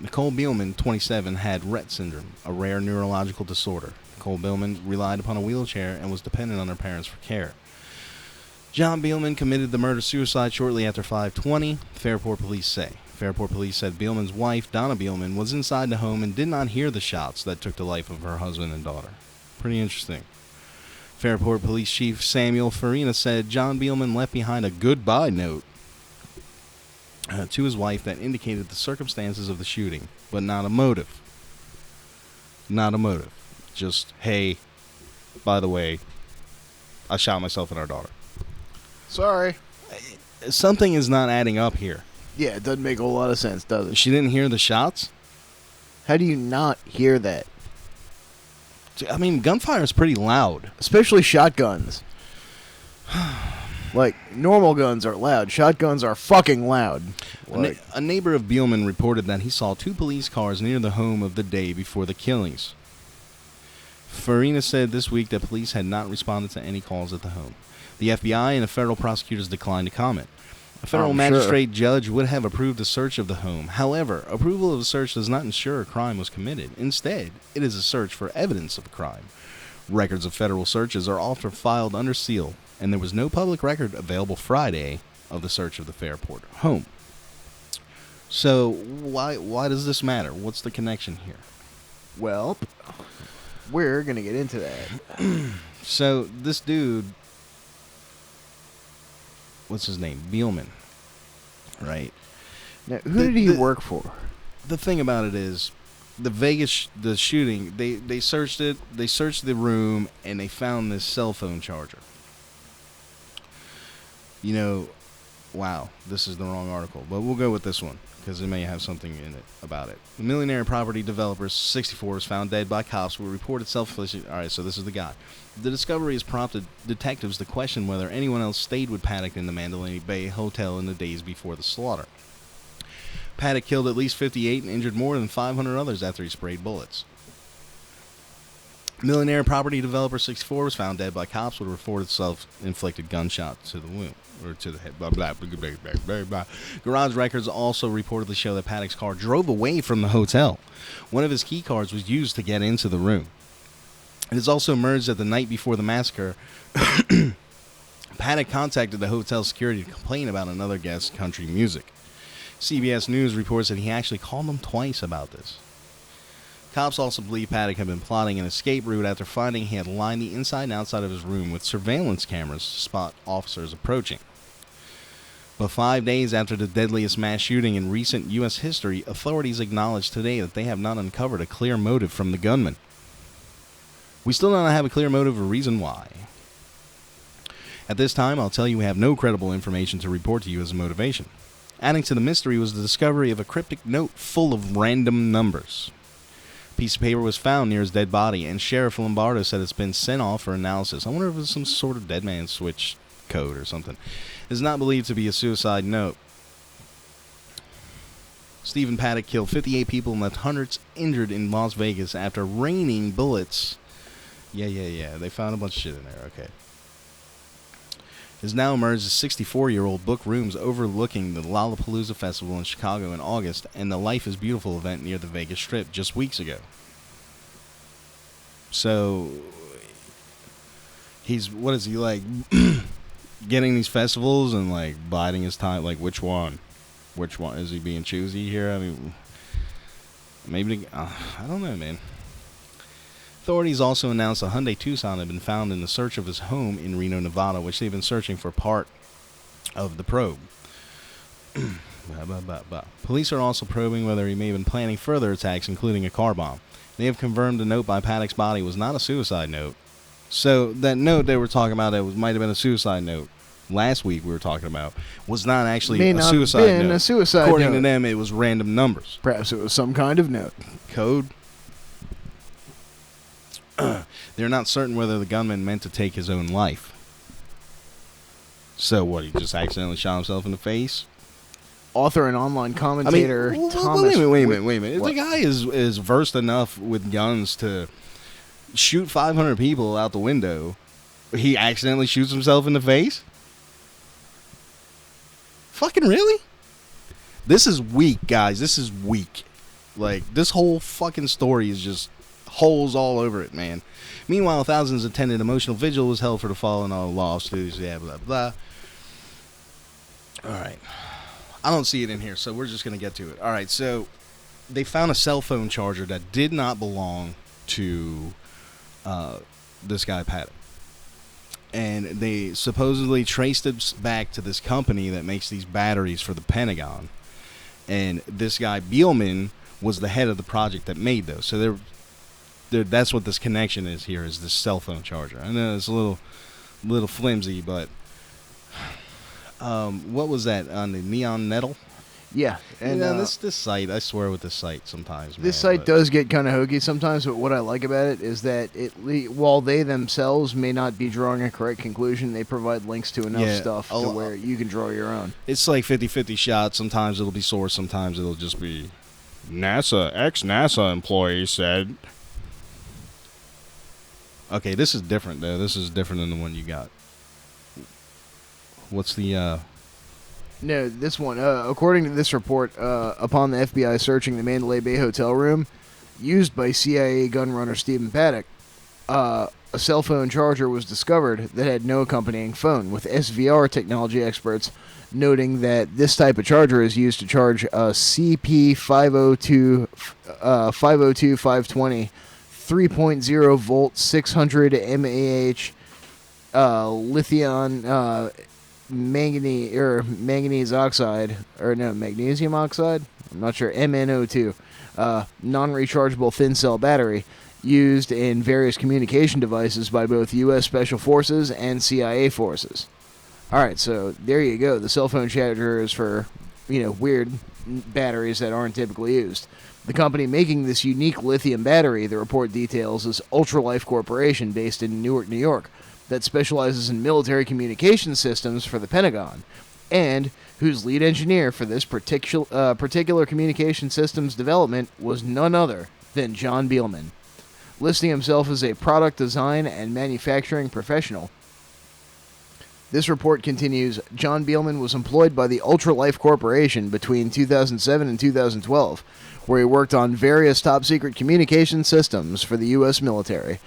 Speaker 2: Nicole Beelman, 27, had Rett syndrome, a rare neurological disorder. Nicole Beelman relied upon a wheelchair and was dependent on her parents for care. John Beelman committed the murder-suicide shortly after 5:20, Fairport police say. Fairport police said Beelman's wife, Donna Beelman, was inside the home and did not hear the shots that took the life of her husband and daughter. Pretty interesting. Fairport Police Chief Samuel Farina said John Beelman left behind a goodbye note to his wife that indicated the circumstances of the shooting, but not a motive. Not a motive. Just, hey, by the way, I shot myself and our daughter.
Speaker 3: Sorry.
Speaker 2: Something is not adding up here.
Speaker 3: Yeah, it doesn't make a lot of sense, does it?
Speaker 2: She didn't hear the shots?
Speaker 3: How do you not hear that?
Speaker 2: I mean, gunfire is pretty loud.
Speaker 3: Especially shotguns. Like, normal guns are loud. Shotguns are fucking loud.
Speaker 2: A neighbor of Beelman reported that he saw 2 police cars near the home of the day before the killings. Farina said this week that police had not responded to any calls at the home. The FBI and the federal prosecutors declined to comment. A federal magistrate judge would have approved the search of the home. However, approval of the search does not ensure a crime was committed. Instead, it is a search for evidence of a crime. Records of federal searches are often filed under seal, and there was no public record available Friday of the search of the Fairport home. So, why does this matter? What's the connection here?
Speaker 3: Well, we're going to get into that.
Speaker 2: So, this dude, what's his name? Beelman, right?
Speaker 3: Now, who did he work for?
Speaker 2: The thing about it is, the shooting, they searched it, they searched the room, and they found this cell phone charger. You know, wow, this is the wrong article, but we'll go with this one, because it may have something in it about it. The millionaire property developer, 64, was found dead by cops who reported self-inflicted. Alright, so this is the guy. The discovery has prompted detectives to question whether anyone else stayed with Paddock in the Mandalay Bay Hotel in the days before the slaughter. Paddock killed at least 58 and injured more than 500 others after he sprayed bullets. Millionaire property developer 64 was found dead by cops with a reported self-inflicted gunshot to the wound, or to the head. Blah, blah, blah, blah, blah, blah, blah. Garage records also reportedly show that Paddock's car drove away from the hotel. One of his key cards was used to get into the room. It has also emerged that the night before the massacre, Paddock contacted the hotel security to complain about another guest's country music. CBS News reports that he actually called them twice about this. Cops also believe Paddock had been plotting an escape route after finding he had lined the inside and outside of his room with surveillance cameras to spot officers approaching. But 5 days after the deadliest mass shooting in recent U.S. history, authorities acknowledged today that they have not uncovered a clear motive from the gunman. We still do not have a clear motive or reason why. At this time, I'll tell you we have no credible information to report to you as a motivation. Adding to the mystery was the discovery of a cryptic note full of random numbers. A piece of paper was found near his dead body, and Sheriff Lombardo said it's been sent off for analysis. I wonder if it's some sort of dead man switch code or something. It is not believed to be a suicide note. Stephen Paddock killed 58 people and left hundreds injured in Las Vegas after raining bullets. Yeah. They found a bunch of shit in there. Okay. Has now emerged as 64-year-old booked rooms overlooking the Lollapalooza Festival in Chicago in August and the Life is Beautiful event near the Vegas Strip just weeks ago. So, what is he like? Getting these festivals and like biding his time. Like which one is he being choosy here? I mean, maybe I don't know, man. Authorities also announced a Hyundai Tucson had been found in the search of his home in Reno, Nevada, which they've been searching for part of the probe. Police are also probing whether he may have been planning further attacks, including a car bomb. They have confirmed the note by Paddock's body was not a suicide note. So that note they were talking about that might have been a suicide note. Last week we were talking about was not actually a suicide note.
Speaker 3: A suicide
Speaker 2: According
Speaker 3: note.
Speaker 2: to them, it was random numbers.
Speaker 3: Perhaps it was some kind of note.
Speaker 2: Code. They're not certain whether the gunman meant to take his own life. So what? He just accidentally shot himself in the face.
Speaker 3: Author and online commentator Thomas.
Speaker 2: Wait a minute. If
Speaker 3: What?
Speaker 2: the guy is versed enough with guns to shoot 500 people out the window, he accidentally shoots himself in the face? Fucking really? This is weak, guys. This is weak. Like, this whole fucking story is just holes all over it, man. Meanwhile, thousands attended emotional vigil was held for the fallen all lawsuits, blah, blah, blah. All right. I don't see it in here, so we're just going to get to it. All right, so they found a cell phone charger that did not belong to this guy, Paddock. And they supposedly traced it back to this company that makes these batteries for the Pentagon. And this guy, Beelman, was the head of the project that made those. So that's what this connection is here, is this cell phone charger. I know it's a little flimsy, but what was that on the Neon Nettle?
Speaker 3: Yeah, and
Speaker 2: this site, I swear with this site sometimes.
Speaker 3: This site does get kind of hokey sometimes, but what I like about it is that while they themselves may not be drawing a correct conclusion, they provide links to enough stuff to where you can draw your own.
Speaker 2: It's like 50-50 shot. Sometimes it'll be sourced, sometimes it'll just be ex-NASA employee said. Okay, this is different, though. This is different than the one you got. What's the...
Speaker 3: No, this one. According to this report, upon the FBI searching the Mandalay Bay hotel room used by CIA gunrunner Stephen Paddock, a cell phone charger was discovered that had no accompanying phone, with SVR technology experts noting that this type of charger is used to charge a CP502 520 3.0 volt 600 mAh lithium magnesium oxide, I'm not sure, MnO2, non-rechargeable thin cell battery used in various communication devices by both U.S. Special Forces and CIA forces. Alright, so there you go. The cell phone charger is for, weird batteries that aren't typically used. The company making this unique lithium battery, the report details, is Ultralife Corporation, based in Newark, New York, that specializes in military communication systems for the Pentagon, and whose lead engineer for this particular communication systems development was none other than John Beelman. Listing himself as a product design and manufacturing professional, this report continues, John Beelman was employed by the Ultralife Corporation between 2007 and 2012, where he worked on various top-secret communication systems for the U.S. military.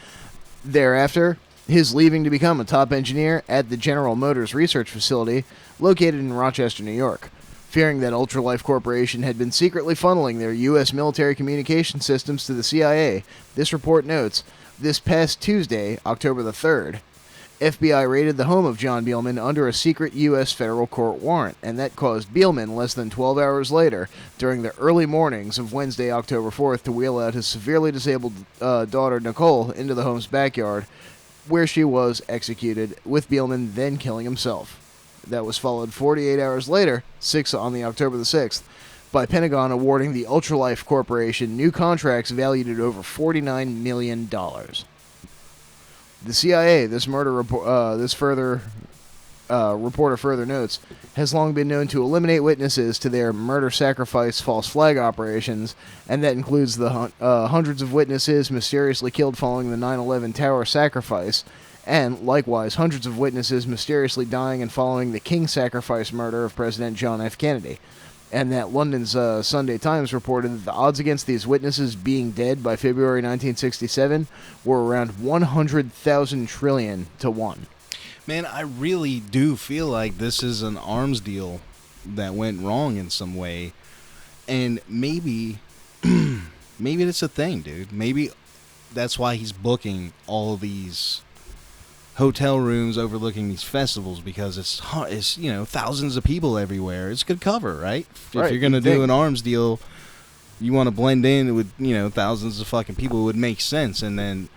Speaker 3: Thereafter, his leaving to become a top engineer at the General Motors research facility located in Rochester, New York. Fearing that Ultralife Corporation had been secretly funneling their U.S. military communication systems to the CIA, this report notes, this past Tuesday, October the 3rd, FBI raided the home of John Beelman under a secret U.S. federal court warrant, and that caused Beelman, less than 12 hours later, during the early mornings of Wednesday, October 4th, to wheel out his severely disabled daughter, Nicole, into the home's backyard, where she was executed, with Beelman then killing himself. That was followed 48 hours later, on October the 6th, by Pentagon awarding the Ultralife Corporation new contracts valued at over $49 million. The CIA, reporter further notes, has long been known to eliminate witnesses to their murder-sacrifice false flag operations, and that includes the hundreds of witnesses mysteriously killed following the 9/11 tower sacrifice, and likewise hundreds of witnesses mysteriously dying and following the King sacrifice murder of President John F. Kennedy. and that London's Sunday Times reported that the odds against these witnesses being dead by February 1967 were around 100,000 trillion to 1.
Speaker 2: Man, I really do feel like this is an arms deal that went wrong in some way. And maybe that's a thing, dude. Maybe that's why he's booking all these hotel rooms overlooking these festivals, because it's thousands of people everywhere. It's good cover, right?
Speaker 3: Right,
Speaker 2: If you're going to
Speaker 3: you'd
Speaker 2: do
Speaker 3: think.
Speaker 2: an arms deal, you want to blend in with, thousands of fucking people. It would make sense. And then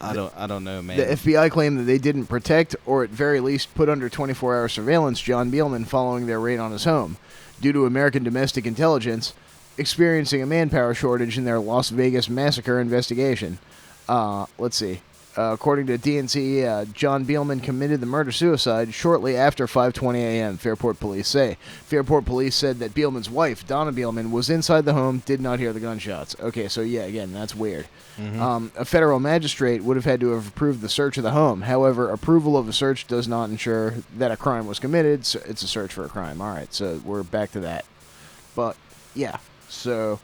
Speaker 2: I don't know, man.
Speaker 3: The FBI claimed that they didn't protect, or at very least put under 24-hour surveillance, John Beelman following their raid on his home, due to American domestic intelligence experiencing a manpower shortage in their Las Vegas massacre investigation. Let's see. According to DNC, John Beelman committed the murder-suicide shortly after 5:20 a.m., Fairport police say. Fairport police said that Beelman's wife, Donna Beelman, was inside the home, did not hear the gunshots. Okay, so yeah, again, that's weird. A federal magistrate would have had to have approved the search of the home. However, approval of a search does not ensure that a crime was committed. So it's a search for a crime. All right, so we're back to that. But, yeah, so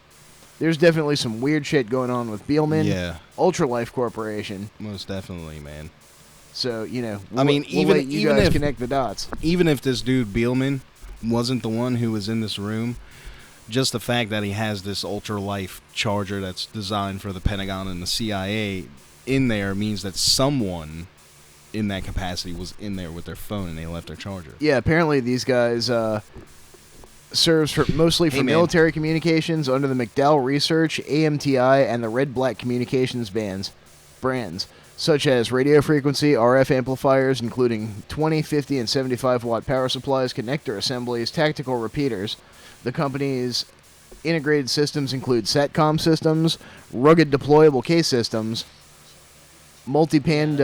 Speaker 3: there's definitely some weird shit going on with Beelman.
Speaker 2: Yeah.
Speaker 3: Ultralife Corporation.
Speaker 2: Most definitely, man.
Speaker 3: So,
Speaker 2: I mean,
Speaker 3: we'll
Speaker 2: even
Speaker 3: let you
Speaker 2: even
Speaker 3: guys
Speaker 2: if
Speaker 3: connect the dots.
Speaker 2: even if this dude Beelman wasn't the one who was in this room, just the fact that he has this ultralife charger that's designed for the Pentagon and the CIA in there means that someone in that capacity was in there with their phone and they left their charger.
Speaker 3: Yeah, apparently these guys serves mostly for
Speaker 2: Hey, man.
Speaker 3: military communications under the McDowell Research, AMTI, and the Red Black Communications brands, such as radio frequency, RF amplifiers, including 20, 50, and 75 watt power supplies, connector assemblies, tactical repeaters. The company's integrated systems include SATCOM systems, rugged deployable case systems, multi-band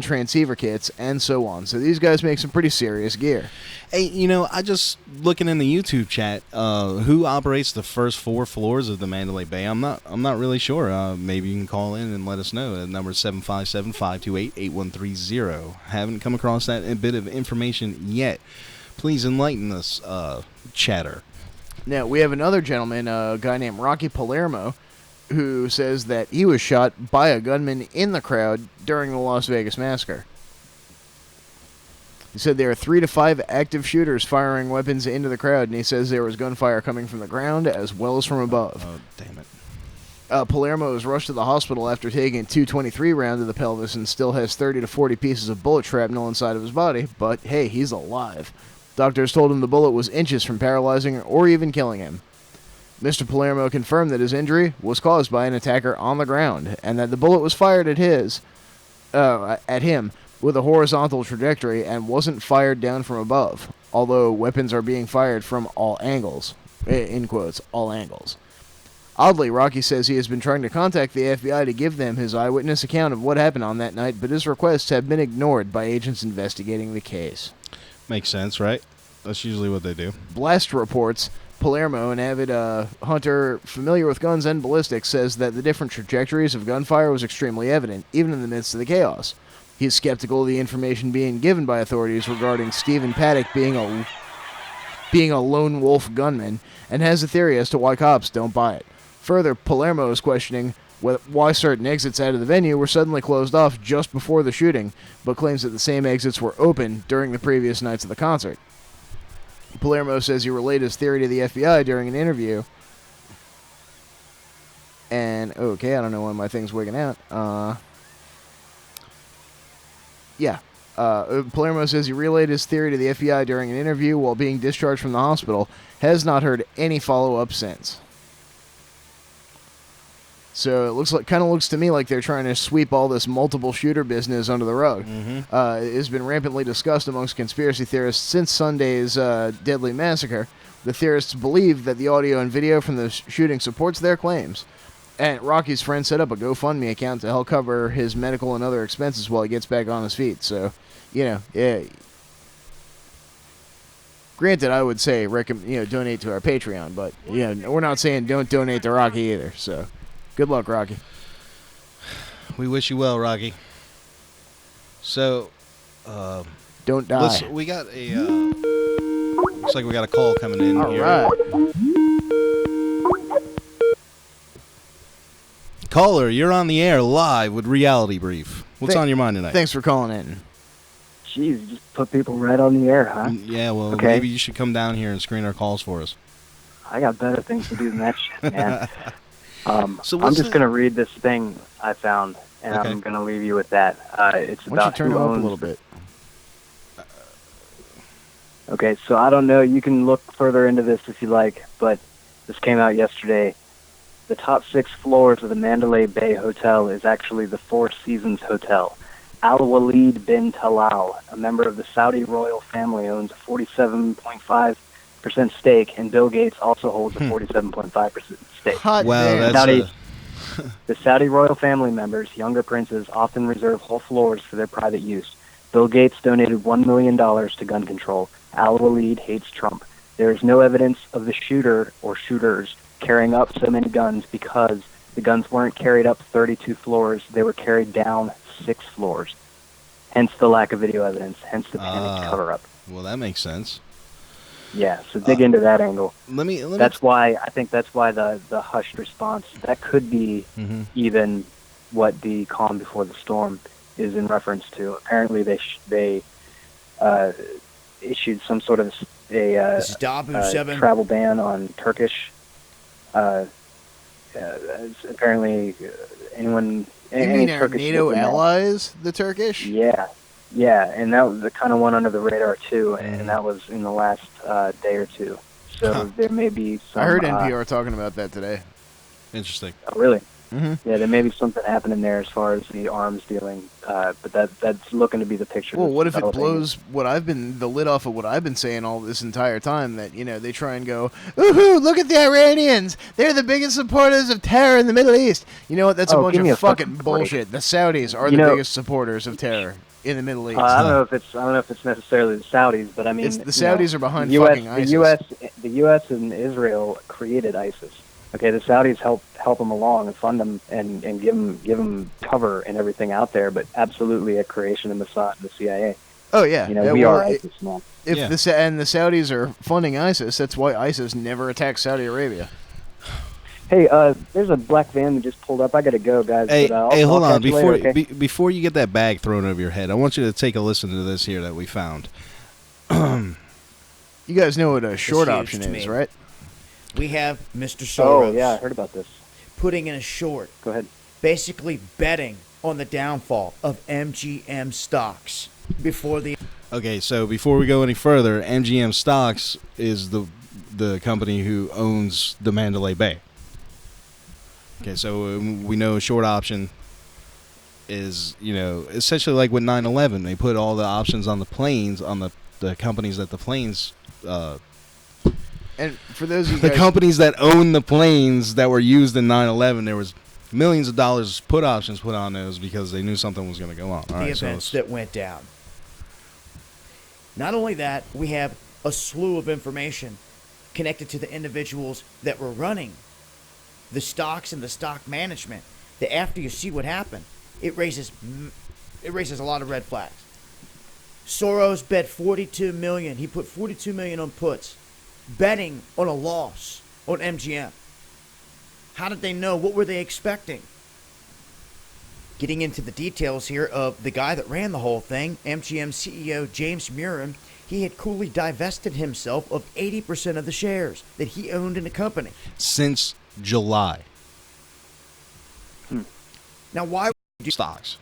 Speaker 3: transceiver kits, and so on. So these guys make some pretty serious gear.
Speaker 2: Hey, I just looking in the YouTube chat, who operates the first 4 floors of the Mandalay Bay? I'm not really sure. Maybe you can call in and let us know. The number is 757-528-8130. Haven't come across that bit of information yet. Please enlighten us, chatter.
Speaker 3: Now, we have another gentleman, a guy named Rocky Palermo, who says that he was shot by a gunman in the crowd during the Las Vegas massacre. He said there are 3 to 5 active shooters firing weapons into the crowd, and he says there was gunfire coming from the ground as well as from above.
Speaker 2: Oh, damn it.
Speaker 3: Palermo was rushed to the hospital after taking a .223 round to the pelvis and still has 30 to 40 pieces of bullet shrapnel inside of his body, but hey, he's alive. Doctors told him the bullet was inches from paralyzing or even killing him. Mr. Palermo confirmed that his injury was caused by an attacker on the ground, and that the bullet was fired at him with a horizontal trajectory and wasn't fired down from above, although weapons are being fired from all angles. In quotes, all angles. Oddly, Rocky says he has been trying to contact the FBI to give them his eyewitness account of what happened on that night, but his requests have been ignored by agents investigating the case.
Speaker 2: Makes sense, right? That's usually what they do.
Speaker 3: Blast reports Palermo, an avid hunter familiar with guns and ballistics, says that the different trajectories of gunfire was extremely evident, even in the midst of the chaos. He is skeptical of the information being given by authorities regarding Stephen Paddock being a lone wolf gunman, and has a theory as to why cops don't buy it. Further, Palermo is questioning why certain exits out of the venue were suddenly closed off just before the shooting, but claims that the same exits were open during the previous nights of the concert. Palermo says he relayed his theory to the FBI during an interview. And, okay, I don't know when my thing's wigging out. Palermo says he relayed his theory to the FBI during an interview while being discharged from the hospital. Has not heard any follow-up since. So it kind of looks to me like they're trying to sweep all this multiple shooter business under the rug. It has been rampantly discussed amongst conspiracy theorists since Sunday's deadly massacre. The theorists believe that the audio and video from the shooting supports their claims. And Rocky's friend set up a GoFundMe account to help cover his medical and other expenses while he gets back on his feet. So, yeah. Granted, I would say donate to our Patreon, but we're not saying don't donate to Rocky either. So. Good luck, Rocky.
Speaker 2: We wish you well, Rocky. So,
Speaker 3: don't die.
Speaker 2: listen, we got a Looks like we got a call coming in
Speaker 3: All
Speaker 2: here.
Speaker 3: right.
Speaker 2: Caller, you're on the air live with Reality Brief. What's on your mind tonight?
Speaker 3: Thanks for calling in.
Speaker 9: Jeez, you just put people right on the air, huh?
Speaker 2: Yeah, well,
Speaker 9: Okay.
Speaker 2: maybe you should come down here and screen our calls for us.
Speaker 9: I got better things to do than that shit, man.
Speaker 2: So
Speaker 9: I'm just going to read this thing I found, and
Speaker 2: Okay.
Speaker 9: I'm going to leave you with that. It's
Speaker 3: Why don't you
Speaker 9: about
Speaker 3: turn
Speaker 9: who
Speaker 3: it up a
Speaker 9: owns...
Speaker 3: little bit?
Speaker 9: Okay, so I don't know. You can look further into this if you like, but this came out yesterday. The top 6 floors of the Mandalay Bay Hotel is actually the Four Seasons Hotel. Al Walid bin Talal, a member of the Saudi royal family, owns a 47.5% stake, and Bill Gates also holds a 47.5% stake.
Speaker 3: Hot
Speaker 2: Wow,
Speaker 3: damn.
Speaker 2: that's
Speaker 9: The Saudi royal family members, younger princes, often reserve whole floors for their private use. Bill Gates donated $1 million to gun control. Al Walid hates Trump. There is no evidence of the shooter or shooters carrying up so many guns because the guns weren't carried up 32 floors. They were carried down 6 floors. Hence the lack of video evidence, hence the panicked cover-up.
Speaker 2: Well, that makes sense.
Speaker 9: Yeah, so dig into that angle.
Speaker 2: Let me.
Speaker 9: That's why I think that's why the hushed response, that could be even what the calm before the storm is in reference to. Apparently they issued some sort of a travel ban on Turkish. Apparently anyone.
Speaker 3: You mean our
Speaker 9: Turkish
Speaker 3: NATO
Speaker 9: diplomat-
Speaker 3: allies, the Turkish?
Speaker 9: Yeah, and that was kind of one under the radar too, and that was in the last day or two. So there may be some.
Speaker 3: I heard NPR talking about that today.
Speaker 2: Interesting.
Speaker 9: Oh, really?
Speaker 3: Mm-hmm.
Speaker 9: Yeah, there may be something happening there as far as the arms dealing, but that's looking to be the picture.
Speaker 3: Well,
Speaker 9: that's
Speaker 3: what if it
Speaker 9: developing.
Speaker 3: blows the lid off of what I've been saying all this entire time, that, they try and go, ooh, look at the Iranians. They're the biggest supporters of terror in the Middle East. You know what? That's a bunch
Speaker 9: give me
Speaker 3: of
Speaker 9: a
Speaker 3: fucking
Speaker 9: fucking
Speaker 3: bullshit. The Saudis are
Speaker 9: You
Speaker 3: the
Speaker 9: know-
Speaker 3: biggest supporters of terror in the Middle East.
Speaker 9: I don't know if it's necessarily the Saudis, but I mean
Speaker 3: It's the Saudis are behind
Speaker 9: the US,
Speaker 3: fucking ISIS.
Speaker 9: The U.S. and Israel created ISIS. Okay, the Saudis help them along and fund them and give them cover and everything out there, but absolutely a creation of Mossad and the CIA.
Speaker 3: Oh, yeah.
Speaker 9: We are ISIS now.
Speaker 3: If the Saudis are funding ISIS, that's why ISIS never attacked Saudi Arabia.
Speaker 9: Hey, there's a black van that just pulled up. I gotta go, guys.
Speaker 2: Hey,
Speaker 9: but,
Speaker 2: hold
Speaker 9: I'll
Speaker 2: on.
Speaker 9: catch you
Speaker 2: Before
Speaker 9: later, okay?
Speaker 2: before you get that bag thrown over your head, I want you to take a listen to this here that we found.
Speaker 3: You guys know what a short
Speaker 10: huge
Speaker 3: option
Speaker 10: to
Speaker 3: is,
Speaker 10: me.
Speaker 3: right?
Speaker 10: We have Mr. Soros.
Speaker 9: Oh yeah, I heard about this.
Speaker 10: Putting in a short.
Speaker 9: Go ahead.
Speaker 10: Basically betting on the downfall of MGM stocks before the.
Speaker 2: Okay, so before we go any further, MGM Stocks is the company who owns the Mandalay Bay. Okay, so we know a short option is, essentially like with 9/11. They put all the options on the planes, on the companies that the planes...
Speaker 3: And for those of you
Speaker 2: the
Speaker 3: guys...
Speaker 2: companies that own the planes that were used in 9/11, there was millions of dollars put options put on those because they knew something was going to go on. All
Speaker 10: the
Speaker 2: right, so
Speaker 10: events that went down. Not only that, we have a slew of information connected to the individuals that were running the stocks and the stock management, that after you see what happened, it raises a lot of red flags. Soros bet $42 million. He put $42 million on puts, betting on a loss on MGM. How did they know? What were they expecting? Getting into the details here of the guy that ran the whole thing, MGM CEO James Murin, he had coolly divested himself of 80% of the shares that he owned in the company.
Speaker 2: since July.
Speaker 10: Now, why would you do
Speaker 2: Stocks.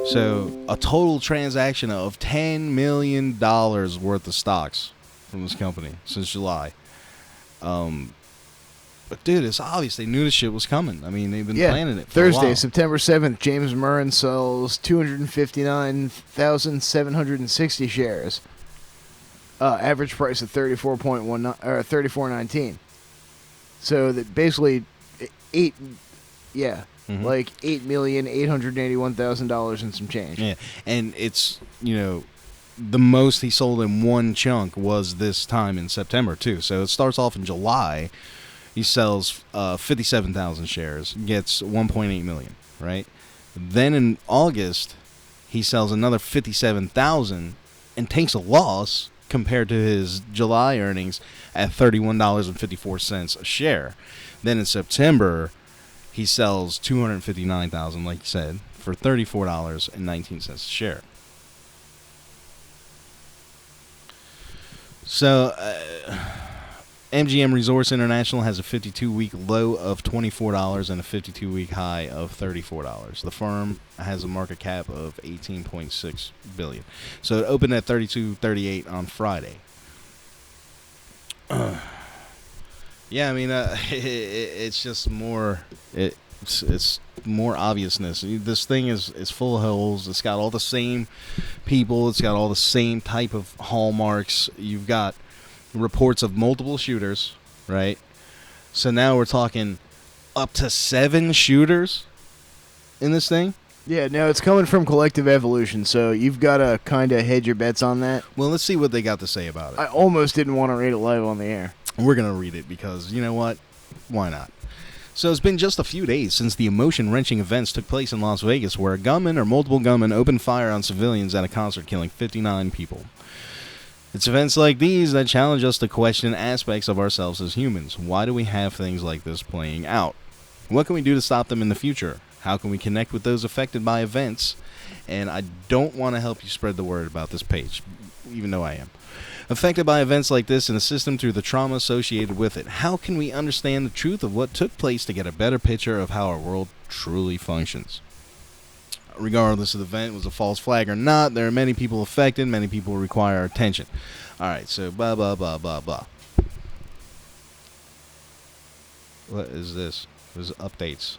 Speaker 2: So a total transaction of $10 million worth of stocks from this company since July. But dude, it's obvious they knew this shit was coming. I mean, they've been planning it for a
Speaker 3: Thursday,
Speaker 2: while.
Speaker 3: September 7th, James Murren sells 259,760 shares. Average price of 34.19 or 34.19. So that basically like $8,881,000 and some change.
Speaker 2: Yeah, and it's, the most he sold in one chunk was this time in September too. So it starts off in July. He sells 57,000 shares, gets 1.8 million, right? Then in August, he sells another 57,000 and takes a loss, compared to his July earnings at $31.54 a share. Then in September, he sells $259,000, like you said, for $34.19 a share. So, MGM Resorts International has a 52-week low of $24 and a 52-week high of $34. The firm has a market cap of $18.6 billion. So it opened at $32.38 on Friday. Yeah, I mean, it's just more. It's more obviousness. This thing is full of holes. It's got all the same people. It's got all the same type of hallmarks. You've got reports of multiple shooters, right? So now we're talking up to 7 shooters in this thing.
Speaker 3: Yeah, no, it's coming from Collective Evolution, so you've got to kind of hedge your bets on that.
Speaker 2: Well, let's see what they got to say about it.
Speaker 3: I almost didn't want to read it live on the air.
Speaker 2: We're going to read it because, you know what? Why not? So it's been just a few days since the emotion-wrenching events took place in Las Vegas where a gunman or multiple gunmen opened fire on civilians at a concert, killing 59 people. It's events like these that challenge us to question aspects of ourselves as humans. Why do we have things like this playing out? What can we do to stop them in the future? How can we connect with those affected by events? And I don't want to help you spread the word about this page, even though I am. Affected by events like this and the system through the trauma associated with it, how can we understand the truth of what took place to get a better picture of how our world truly functions? Regardless of the event was a false flag or not, there are many people affected, many people require our attention. Alright, so blah blah blah blah blah. What is this? There's updates.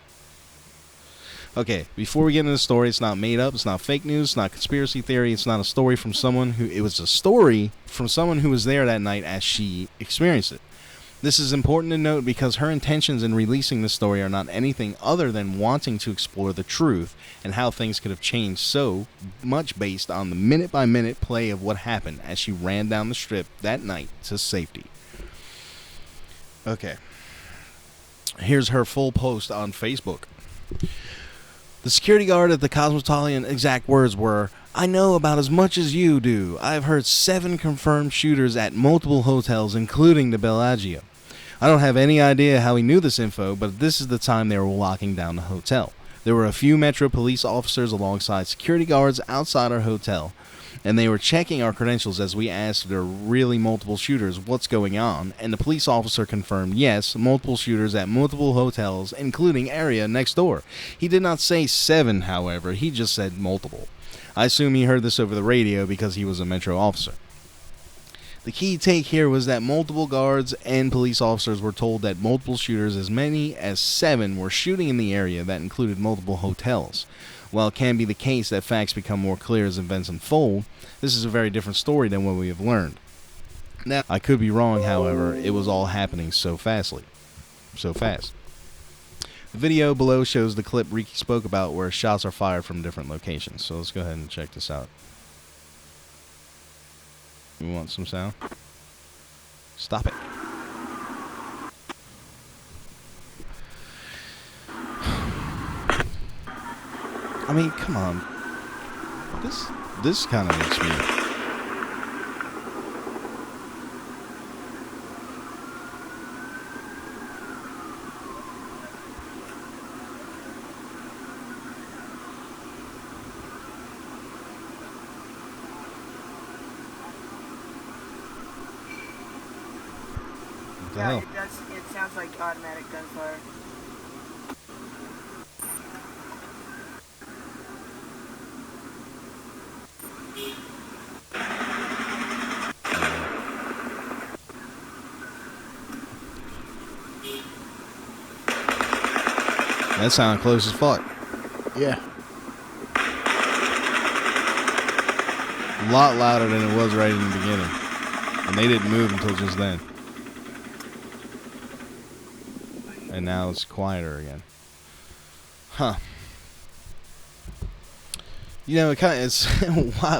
Speaker 2: Okay, before we get into the story, it's not made up, it's not fake news, it's not conspiracy theory, it's not a story from someone who... It was a story from someone who was there that night as she experienced it. This is important to note because her intentions in releasing this story are not anything other than wanting to explore the truth and how things could have changed so much based on the minute-by-minute play of what happened as she ran down the strip that night to safety. Okay. Here's her full post on Facebook. The security guard at the Cosmopolitan exact words were, "I know about as much as you do. I've heard 7 confirmed shooters at multiple hotels, including the Bellagio. I don't have any idea how he knew this info, but this is the time they were locking down the hotel. There were a few Metro police officers alongside security guards outside our hotel, and they were checking our credentials as we asked if there were really multiple shooters, what's going on, and the police officer confirmed, yes, multiple shooters at multiple hotels, including area next door. He did not say 7, however, he just said multiple. I assume he heard this over the radio because he was a Metro officer. The key take here was that multiple guards and police officers were told that multiple shooters, as many as 7, were shooting in the area that included multiple hotels. While it can be the case that facts become more clear as events unfold, this is a very different story than what we have learned. Now, I could be wrong, however, it was all happening so fast. The video below shows the clip Riki spoke about where shots are fired from different locations. So let's go ahead and check this out. You want some sound? Stop it. I mean, come on. This kind of makes me... What the hell?
Speaker 11: It sounds like automatic gunfire.
Speaker 2: That sounded close as fuck.
Speaker 3: Yeah.
Speaker 2: A lot louder than it was right in the beginning. And they didn't move until just then. And now it's quieter again. Huh. You know, it kind of, it's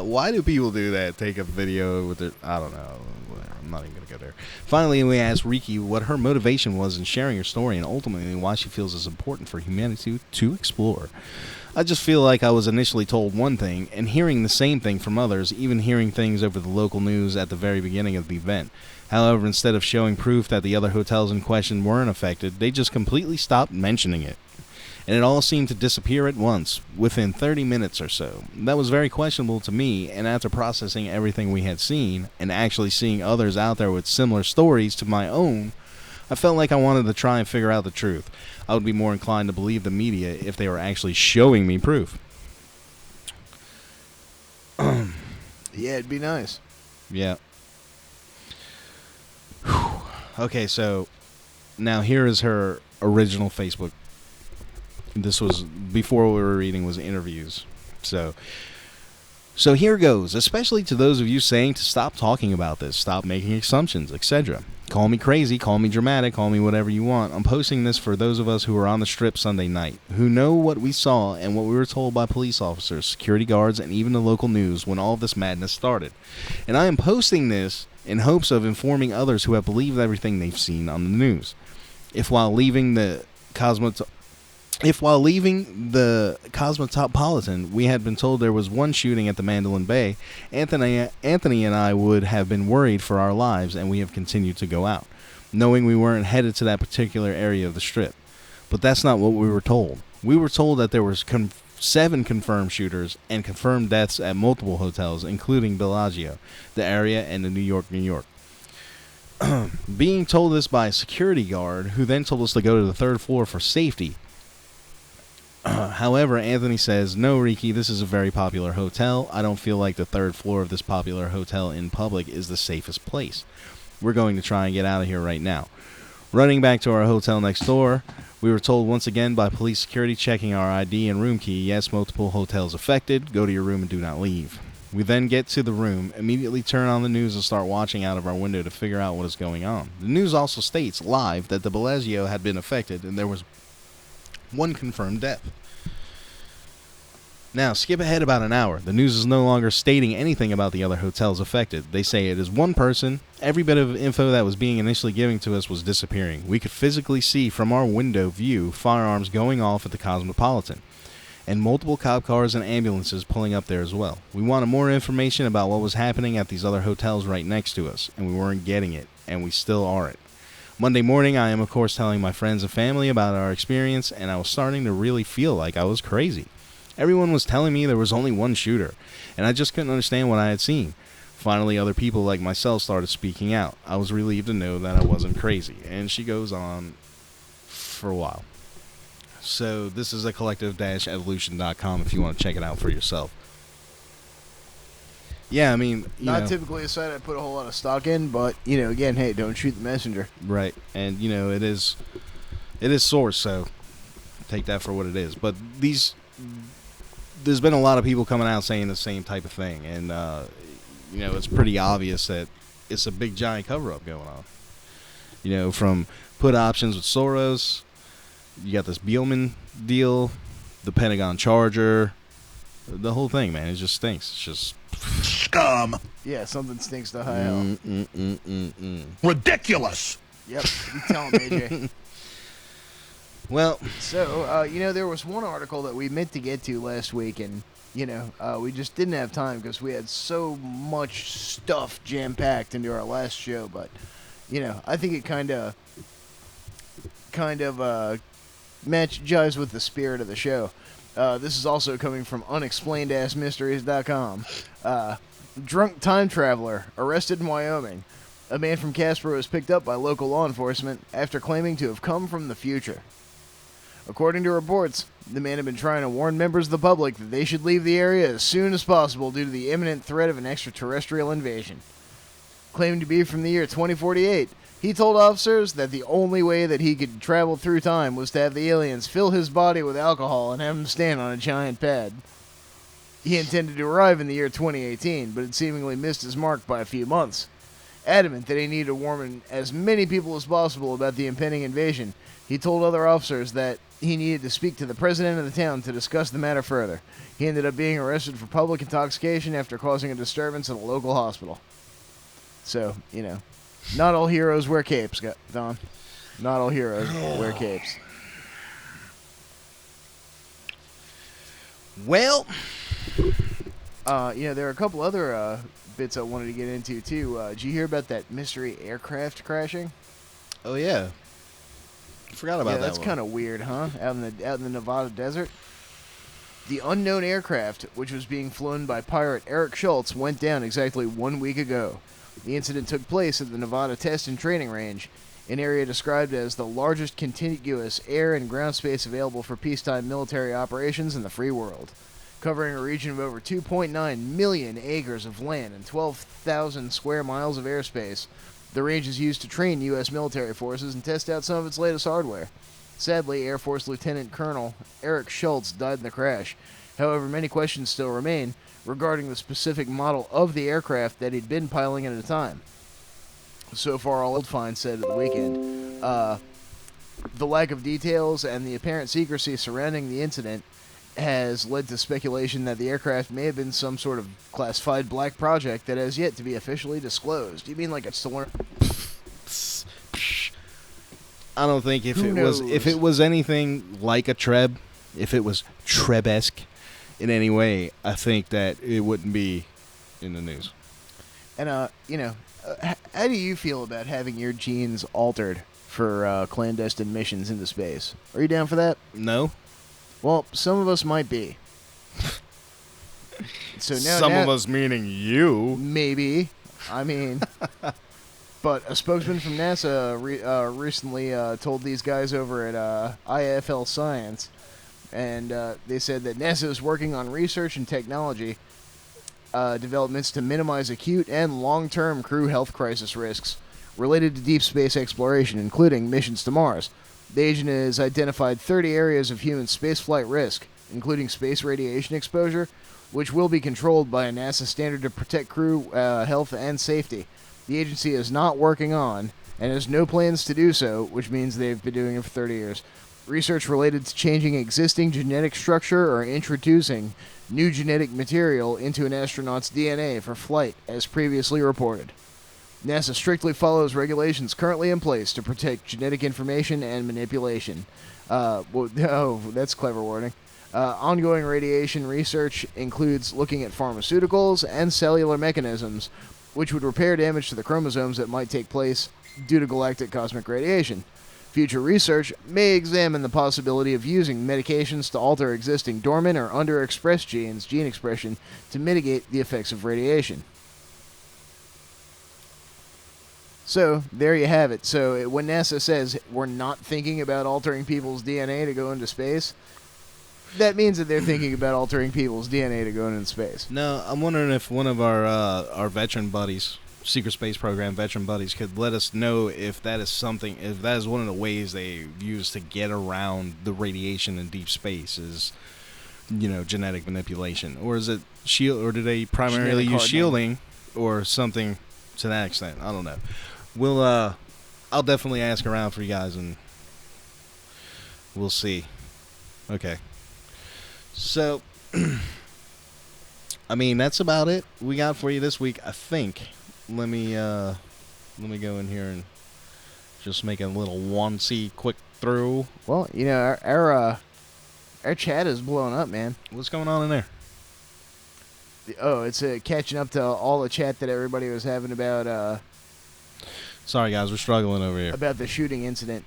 Speaker 2: why do people do that? Take a video with their, I don't know, whatever. not even going to go there. Finally, we asked Riki what her motivation was in sharing her story and ultimately why she feels it's important for humanity to explore. I just feel like I was initially told one thing, and hearing the same thing from others, even hearing things over the local news at the very beginning of the event. However, instead of showing proof that the other hotels in question weren't affected, they just completely stopped mentioning it. And it all seemed to disappear at once, within 30 minutes or so. That was very questionable to me, and after processing everything we had seen, and actually seeing others out there with similar stories to my own, I felt like I wanted to try and figure out the truth. I would be more inclined to believe the media if they were actually showing me proof.
Speaker 3: Yeah, it'd be nice.
Speaker 2: Yeah. Whew. Okay, so now here is her original Facebook. This was before we were reading was interviews. So here goes, especially to those of you saying to stop talking about this, stop making assumptions, etc. Call me crazy, call me dramatic, call me whatever you want. I'm posting this for those of us who were on the strip Sunday night, who know what we saw and what we were told by police officers, security guards, and even the local news when all this madness started. And I am posting this in hopes of informing others who have believed everything they've seen on the news. If while leaving the Cosmopolitan, we had been told there was one shooting at the Mandalay Bay, Anthony and I would have been worried for our lives, and we have continued to go out, knowing we weren't headed to that particular area of the strip. But that's not what we were told. We were told that there was 7 confirmed shooters and confirmed deaths at multiple hotels, including Bellagio, the area, and the New York. Being told this by a security guard, who then told us to go to the 3rd floor for safety. However, Anthony says, no, Riki, this is a very popular hotel. I don't feel like the 3rd floor of this popular hotel in public is the safest place. We're going to try and get out of here right now. Running back to our hotel next door, we were told once again by police security checking our ID and room key, yes, multiple hotels affected, go to your room and do not leave. We then get to the room, immediately turn on the news and start watching out of our window to figure out what is going on. The news also states live that the Bellagio had been affected and there was 1 confirmed death. Now, skip ahead about an hour. The news is no longer stating anything about the other hotels affected. They say it is 1 person. Every bit of info that was being initially given to us was disappearing. We could physically see from our window view firearms going off at the Cosmopolitan, and multiple cop cars and ambulances pulling up there as well. We wanted more information about what was happening at these other hotels right next to us, and we weren't getting it, and we still aren't. Monday morning, I am of course telling my friends and family about our experience, and I was starting to really feel like I was crazy. Everyone was telling me there was only 1 shooter, and I just couldn't understand what I had seen. Finally, other people like myself started speaking out. I was relieved to know that I wasn't crazy, and she goes on for a while. So this is a collective-evolution.com if you want to check it out for yourself. Yeah, I mean,
Speaker 3: not typically a site I put a whole lot of stock in, but again, hey, don't shoot the messenger.
Speaker 2: Right, and it is source, so take that for what it is. But there's been a lot of people coming out saying the same type of thing, and it's pretty obvious that it's a big giant cover-up going on. From put options with Soros, you got this Bielman deal, the Pentagon Charger, the whole thing, man. It just stinks. It's just
Speaker 5: scum.
Speaker 3: Yeah, something stinks to high hell.
Speaker 5: Ridiculous.
Speaker 3: Yep, you tell him, AJ.
Speaker 2: Well,
Speaker 3: so there was one article that we meant to get to last week, and we just didn't have time because we had so much stuff jam packed into our last show. But I think it kind of jives with the spirit of the show. This is also coming from unexplained-mysteries.com. Drunk time traveler arrested in Wyoming. A man from Casper was picked up by local law enforcement after claiming to have come from the future. According to reports, the man had been trying to warn members of the public that they should leave the area as soon as possible due to the imminent threat of an extraterrestrial invasion. Claiming to be from the year 2048, he told officers that the only way that he could travel through time was to have the aliens fill his body with alcohol and have him stand on a giant pad. He intended to arrive in the year 2018, but had seemingly missed his mark by a few months. Adamant that he needed to warn as many people as possible about the impending invasion, he told other officers that he needed to speak to the president of the town to discuss the matter further. He ended up being arrested for public intoxication after causing a disturbance at a local hospital. So, Not all heroes wear capes, Don. Not all heroes wear capes.
Speaker 2: Well,
Speaker 3: there are a couple other bits I wanted to get into, too. Did you hear about that mystery aircraft crashing?
Speaker 2: oh yeah, forgot about that.
Speaker 3: That's kind of weird, huh? Out in the Nevada desert. The unknown aircraft, which was being flown by pirate Eric Schultz, went down exactly 1 week ago. The incident took place at the Nevada Test and Training Range, an area described as the largest contiguous air and ground space available for peacetime military operations in the free world, covering a region of over 2.9 million acres of land and 12,000 square miles of airspace. The range is used to train U.S. military forces and test out some of its latest hardware. Sadly, Air Force Lieutenant Colonel Eric Schultz died in the crash. However, many questions still remain regarding the specific model of the aircraft that he'd been piloting at the time. So far, all Fine said at the weekend, the lack of details and the apparent secrecy surrounding the incident has led to speculation that the aircraft may have been some sort of classified black project that has yet to be officially disclosed. You mean like it's to learn?
Speaker 2: I don't think if
Speaker 3: Who
Speaker 2: it was anything like a Treb, if it was Treb-esque in any way, I think that it wouldn't be in the news.
Speaker 3: And how do you feel about having your genes altered for clandestine missions into space? Are you down for that?
Speaker 2: No.
Speaker 3: Well, some of us might be. So now,
Speaker 2: some of us meaning you.
Speaker 3: Maybe. I mean, but a spokesman from NASA recently told these guys over at IFL Science, and they said that NASA is working on research and technology developments to minimize acute and long-term crew health crisis risks related to deep space exploration, including missions to Mars. The agency has identified 30 areas of human spaceflight risk, including space radiation exposure, which will be controlled by a NASA standard to protect crew health and safety. The agency is not working on, and has no plans to do so, which means they've been doing it for 30 years, research related to changing existing genetic structure or introducing new genetic material into an astronaut's DNA for flight, as previously reported. NASA strictly follows regulations currently in place to protect genetic information and manipulation. That's clever wording. Ongoing radiation research includes looking at pharmaceuticals and cellular mechanisms, which would repair damage to the chromosomes that might take place due to galactic cosmic radiation. Future research may examine the possibility of using medications to alter existing dormant or underexpressed genes, gene expression, to mitigate the effects of radiation. So, there you have it. So, when NASA says we're not thinking about altering people's DNA to go into space, that means that they're thinking about altering people's DNA to go into space.
Speaker 2: No, I'm wondering if one of our veteran buddies, Secret Space Program veteran buddies, could let us know if that is something, if that is one of the ways they use to get around the radiation in deep space is, genetic manipulation, or is it shield, or do they primarily use shielding, or something to that extent? I don't know. I'll definitely ask around for you guys, and we'll see. Okay. So, I mean, that's about it we got for you this week, I think. Let me go in here and just make a little quick through.
Speaker 3: Well, our chat is blowing up, man.
Speaker 2: What's going on in there?
Speaker 3: Oh, it's catching up to all the chat that everybody was having about.
Speaker 2: Sorry, guys, we're struggling over here.
Speaker 3: About the shooting incident.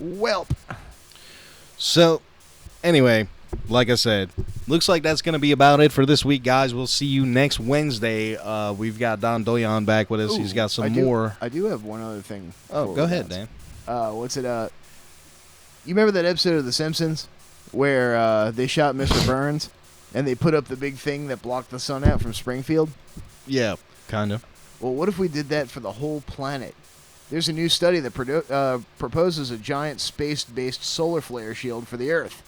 Speaker 3: Welp.
Speaker 2: So, anyway, like I said, looks like that's going to be about it for this week, guys. We'll see you next Wednesday. We've got Don Doyon back with us. He's got some more.
Speaker 3: I do have one other thing.
Speaker 2: Oh, go ahead, Dan.
Speaker 3: What's it? You remember that episode of The Simpsons where they shot Mr. Burns and they put up the big thing that blocked the sun out from Springfield?
Speaker 2: Yeah, kind of.
Speaker 3: Well, what if we did that for the whole planet? There's a new study that proposes a giant space-based solar flare shield for the Earth.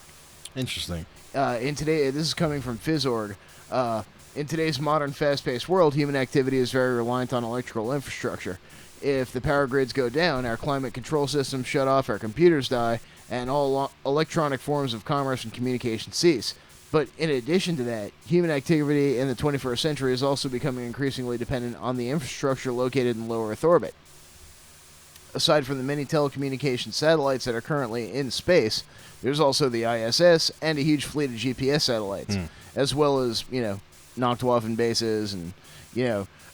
Speaker 2: Interesting.
Speaker 3: This is coming from Phys.org. In today's modern, fast-paced world, human activity is very reliant on electrical infrastructure. If the power grids go down, our climate control systems shut off, our computers die, and all electronic forms of commerce and communication cease. But in addition to that, human activity in the 21st century is also becoming increasingly dependent on the infrastructure located in low Earth orbit. Aside from the many telecommunication satellites that are currently in space, there's also the ISS and a huge fleet of GPS satellites, as well as, Nachtwaffen bases and,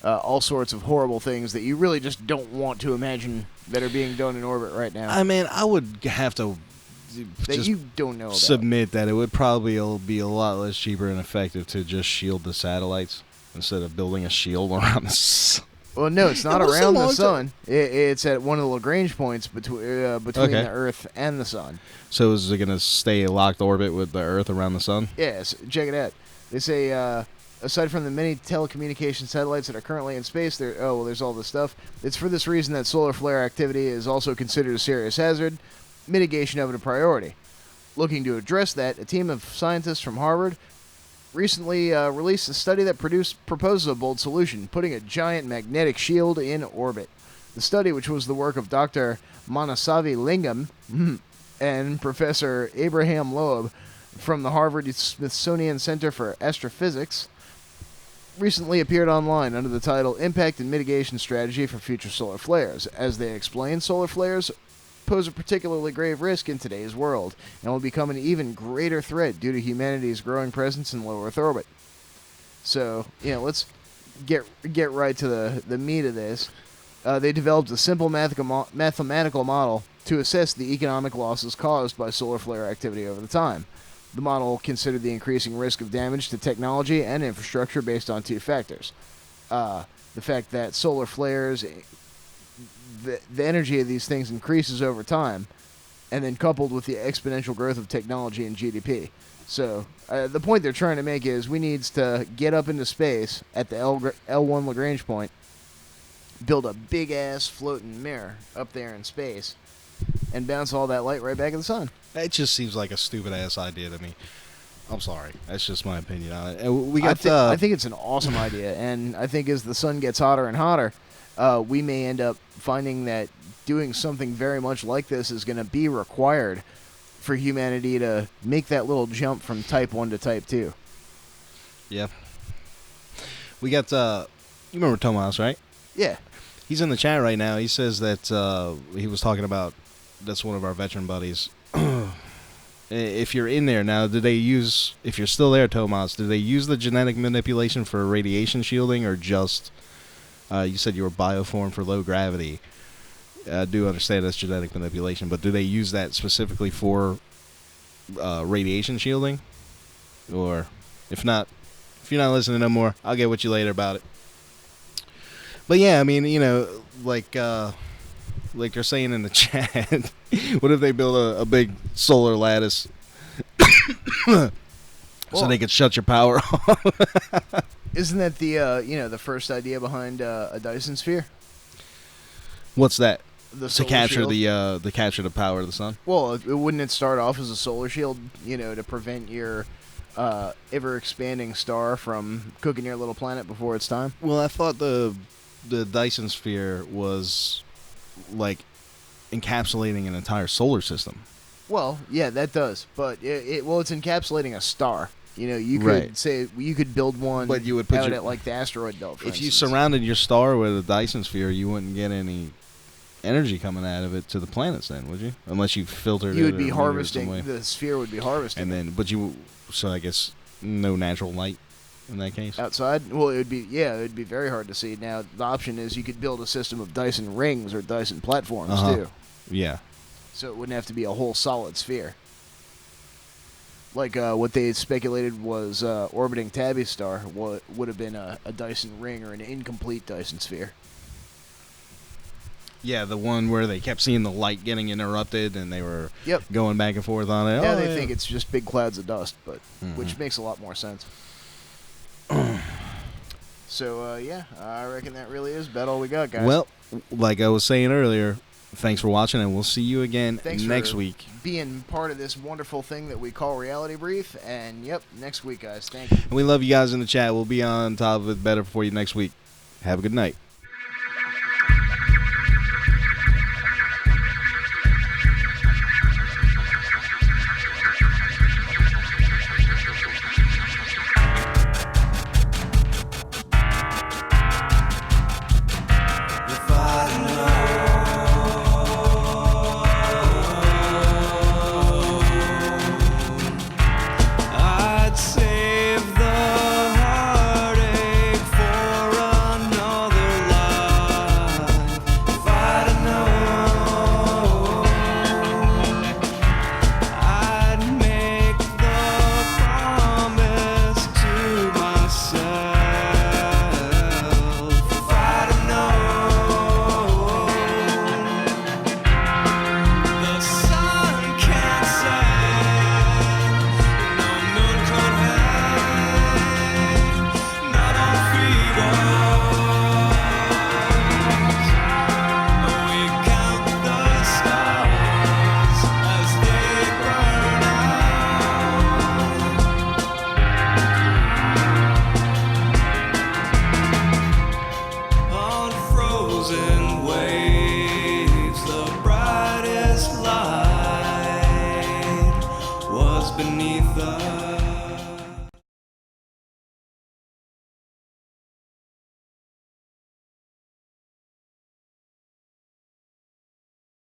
Speaker 3: all sorts of horrible things that you really just don't want to imagine that are being done in orbit right now.
Speaker 2: I mean, I would have to
Speaker 3: that
Speaker 2: just
Speaker 3: you don't know about.
Speaker 2: submit that it would probably be a lot less cheaper and effective to just shield the satellites instead of building a shield around the sun.
Speaker 3: Well, no, it's not around the sun. It's at one of the Lagrange points between the Earth and the sun.
Speaker 2: So is it going to stay locked orbit with the Earth around the sun?
Speaker 3: Yes, check it out. They say, aside from the many telecommunication satellites that are currently in space, there's all this stuff. It's for this reason that solar flare activity is also considered a serious hazard, mitigation of it a priority. Looking to address that, a team of scientists from Harvard recently released a study that proposes a bold solution, putting a giant magnetic shield in orbit. The study, which was the work of Dr. Manasavi Lingam and Professor Abraham Loeb from the Harvard Smithsonian Center for Astrophysics, recently appeared online under the title Impact and Mitigation Strategy for Future Solar Flares. As they explain, solar flares pose a particularly grave risk in today's world and will become an even greater threat due to humanity's growing presence in low Earth orbit. So, let's get right to the meat of this. They developed a simple mathematical model to assess the economic losses caused by solar flare activity over the time. The model considered the increasing risk of damage to technology and infrastructure based on two factors. The fact that solar flares, the energy of these things increases over time, and then coupled with the exponential growth of technology and GDP. So the point they're trying to make is we need to get up into space at the L1 Lagrange point, build a big-ass floating mirror up there in space, and bounce all that light right back at the sun.
Speaker 2: It just seems like a stupid-ass idea to me. I'm sorry. That's just my opinion on it. I
Speaker 3: think it's an awesome idea, and I think as the sun gets hotter and hotter, we may end up finding that doing something very much like this is going to be required for humanity to make that little jump from Type 1 to Type 2.
Speaker 2: Yeah. We got, you remember Tomas, right?
Speaker 3: Yeah. He's
Speaker 2: in the chat right now. He says that he was talking about, that's one of our veteran buddies. If you're in there now, if you're still there, Tomas, do they use the genetic manipulation for radiation shielding or just, you said you were bioformed for low gravity. I do understand that's genetic manipulation, but do they use that specifically for radiation shielding? Or if not, if you're not listening no more, I'll get with you later about it. But yeah, I mean, like they're saying in the chat, what if they build a big solar lattice so they could shut your power off?
Speaker 3: Isn't that the first idea behind a Dyson sphere?
Speaker 2: What's that?
Speaker 3: To
Speaker 2: capture the power of the sun.
Speaker 3: Well, wouldn't it start off as a solar shield, to prevent your ever expanding star from cooking your little planet before it's time?
Speaker 2: Well, I thought the Dyson sphere was like encapsulating an entire solar system.
Speaker 3: Well, yeah, that does, but it's encapsulating a star. You could
Speaker 2: right.
Speaker 3: say you could build one,
Speaker 2: but you would put
Speaker 3: out at like the asteroid belt.
Speaker 2: If you surrounded your star with a Dyson sphere, you wouldn't get any energy coming out of it to the planets, then, would you? Unless you filtered it.
Speaker 3: You would be harvesting. The sphere would be harvesting.
Speaker 2: And then, so I guess no natural light in that case.
Speaker 3: Outside, well, it would be very hard to see. Now, the option is you could build a system of Dyson rings or Dyson platforms too.
Speaker 2: Yeah.
Speaker 3: So it wouldn't have to be a whole solid sphere. Like what they speculated was orbiting Tabby's star would have been a Dyson ring or an incomplete Dyson sphere.
Speaker 2: Yeah, the one where they kept seeing the light getting interrupted and they were going back and forth on it.
Speaker 3: Yeah, they think it's just big clouds of dust, but which makes a lot more sense. So, I reckon that really is about all we got, guys.
Speaker 2: Well, like I was saying earlier, thanks for watching, and we'll see you again next week.
Speaker 3: Being part of this wonderful thing that we call Reality Brief, and next week, guys. Thank you.
Speaker 2: And we love you guys in the chat. We'll be on top of it better for you next week. Have a good night.
Speaker 8: beneath us.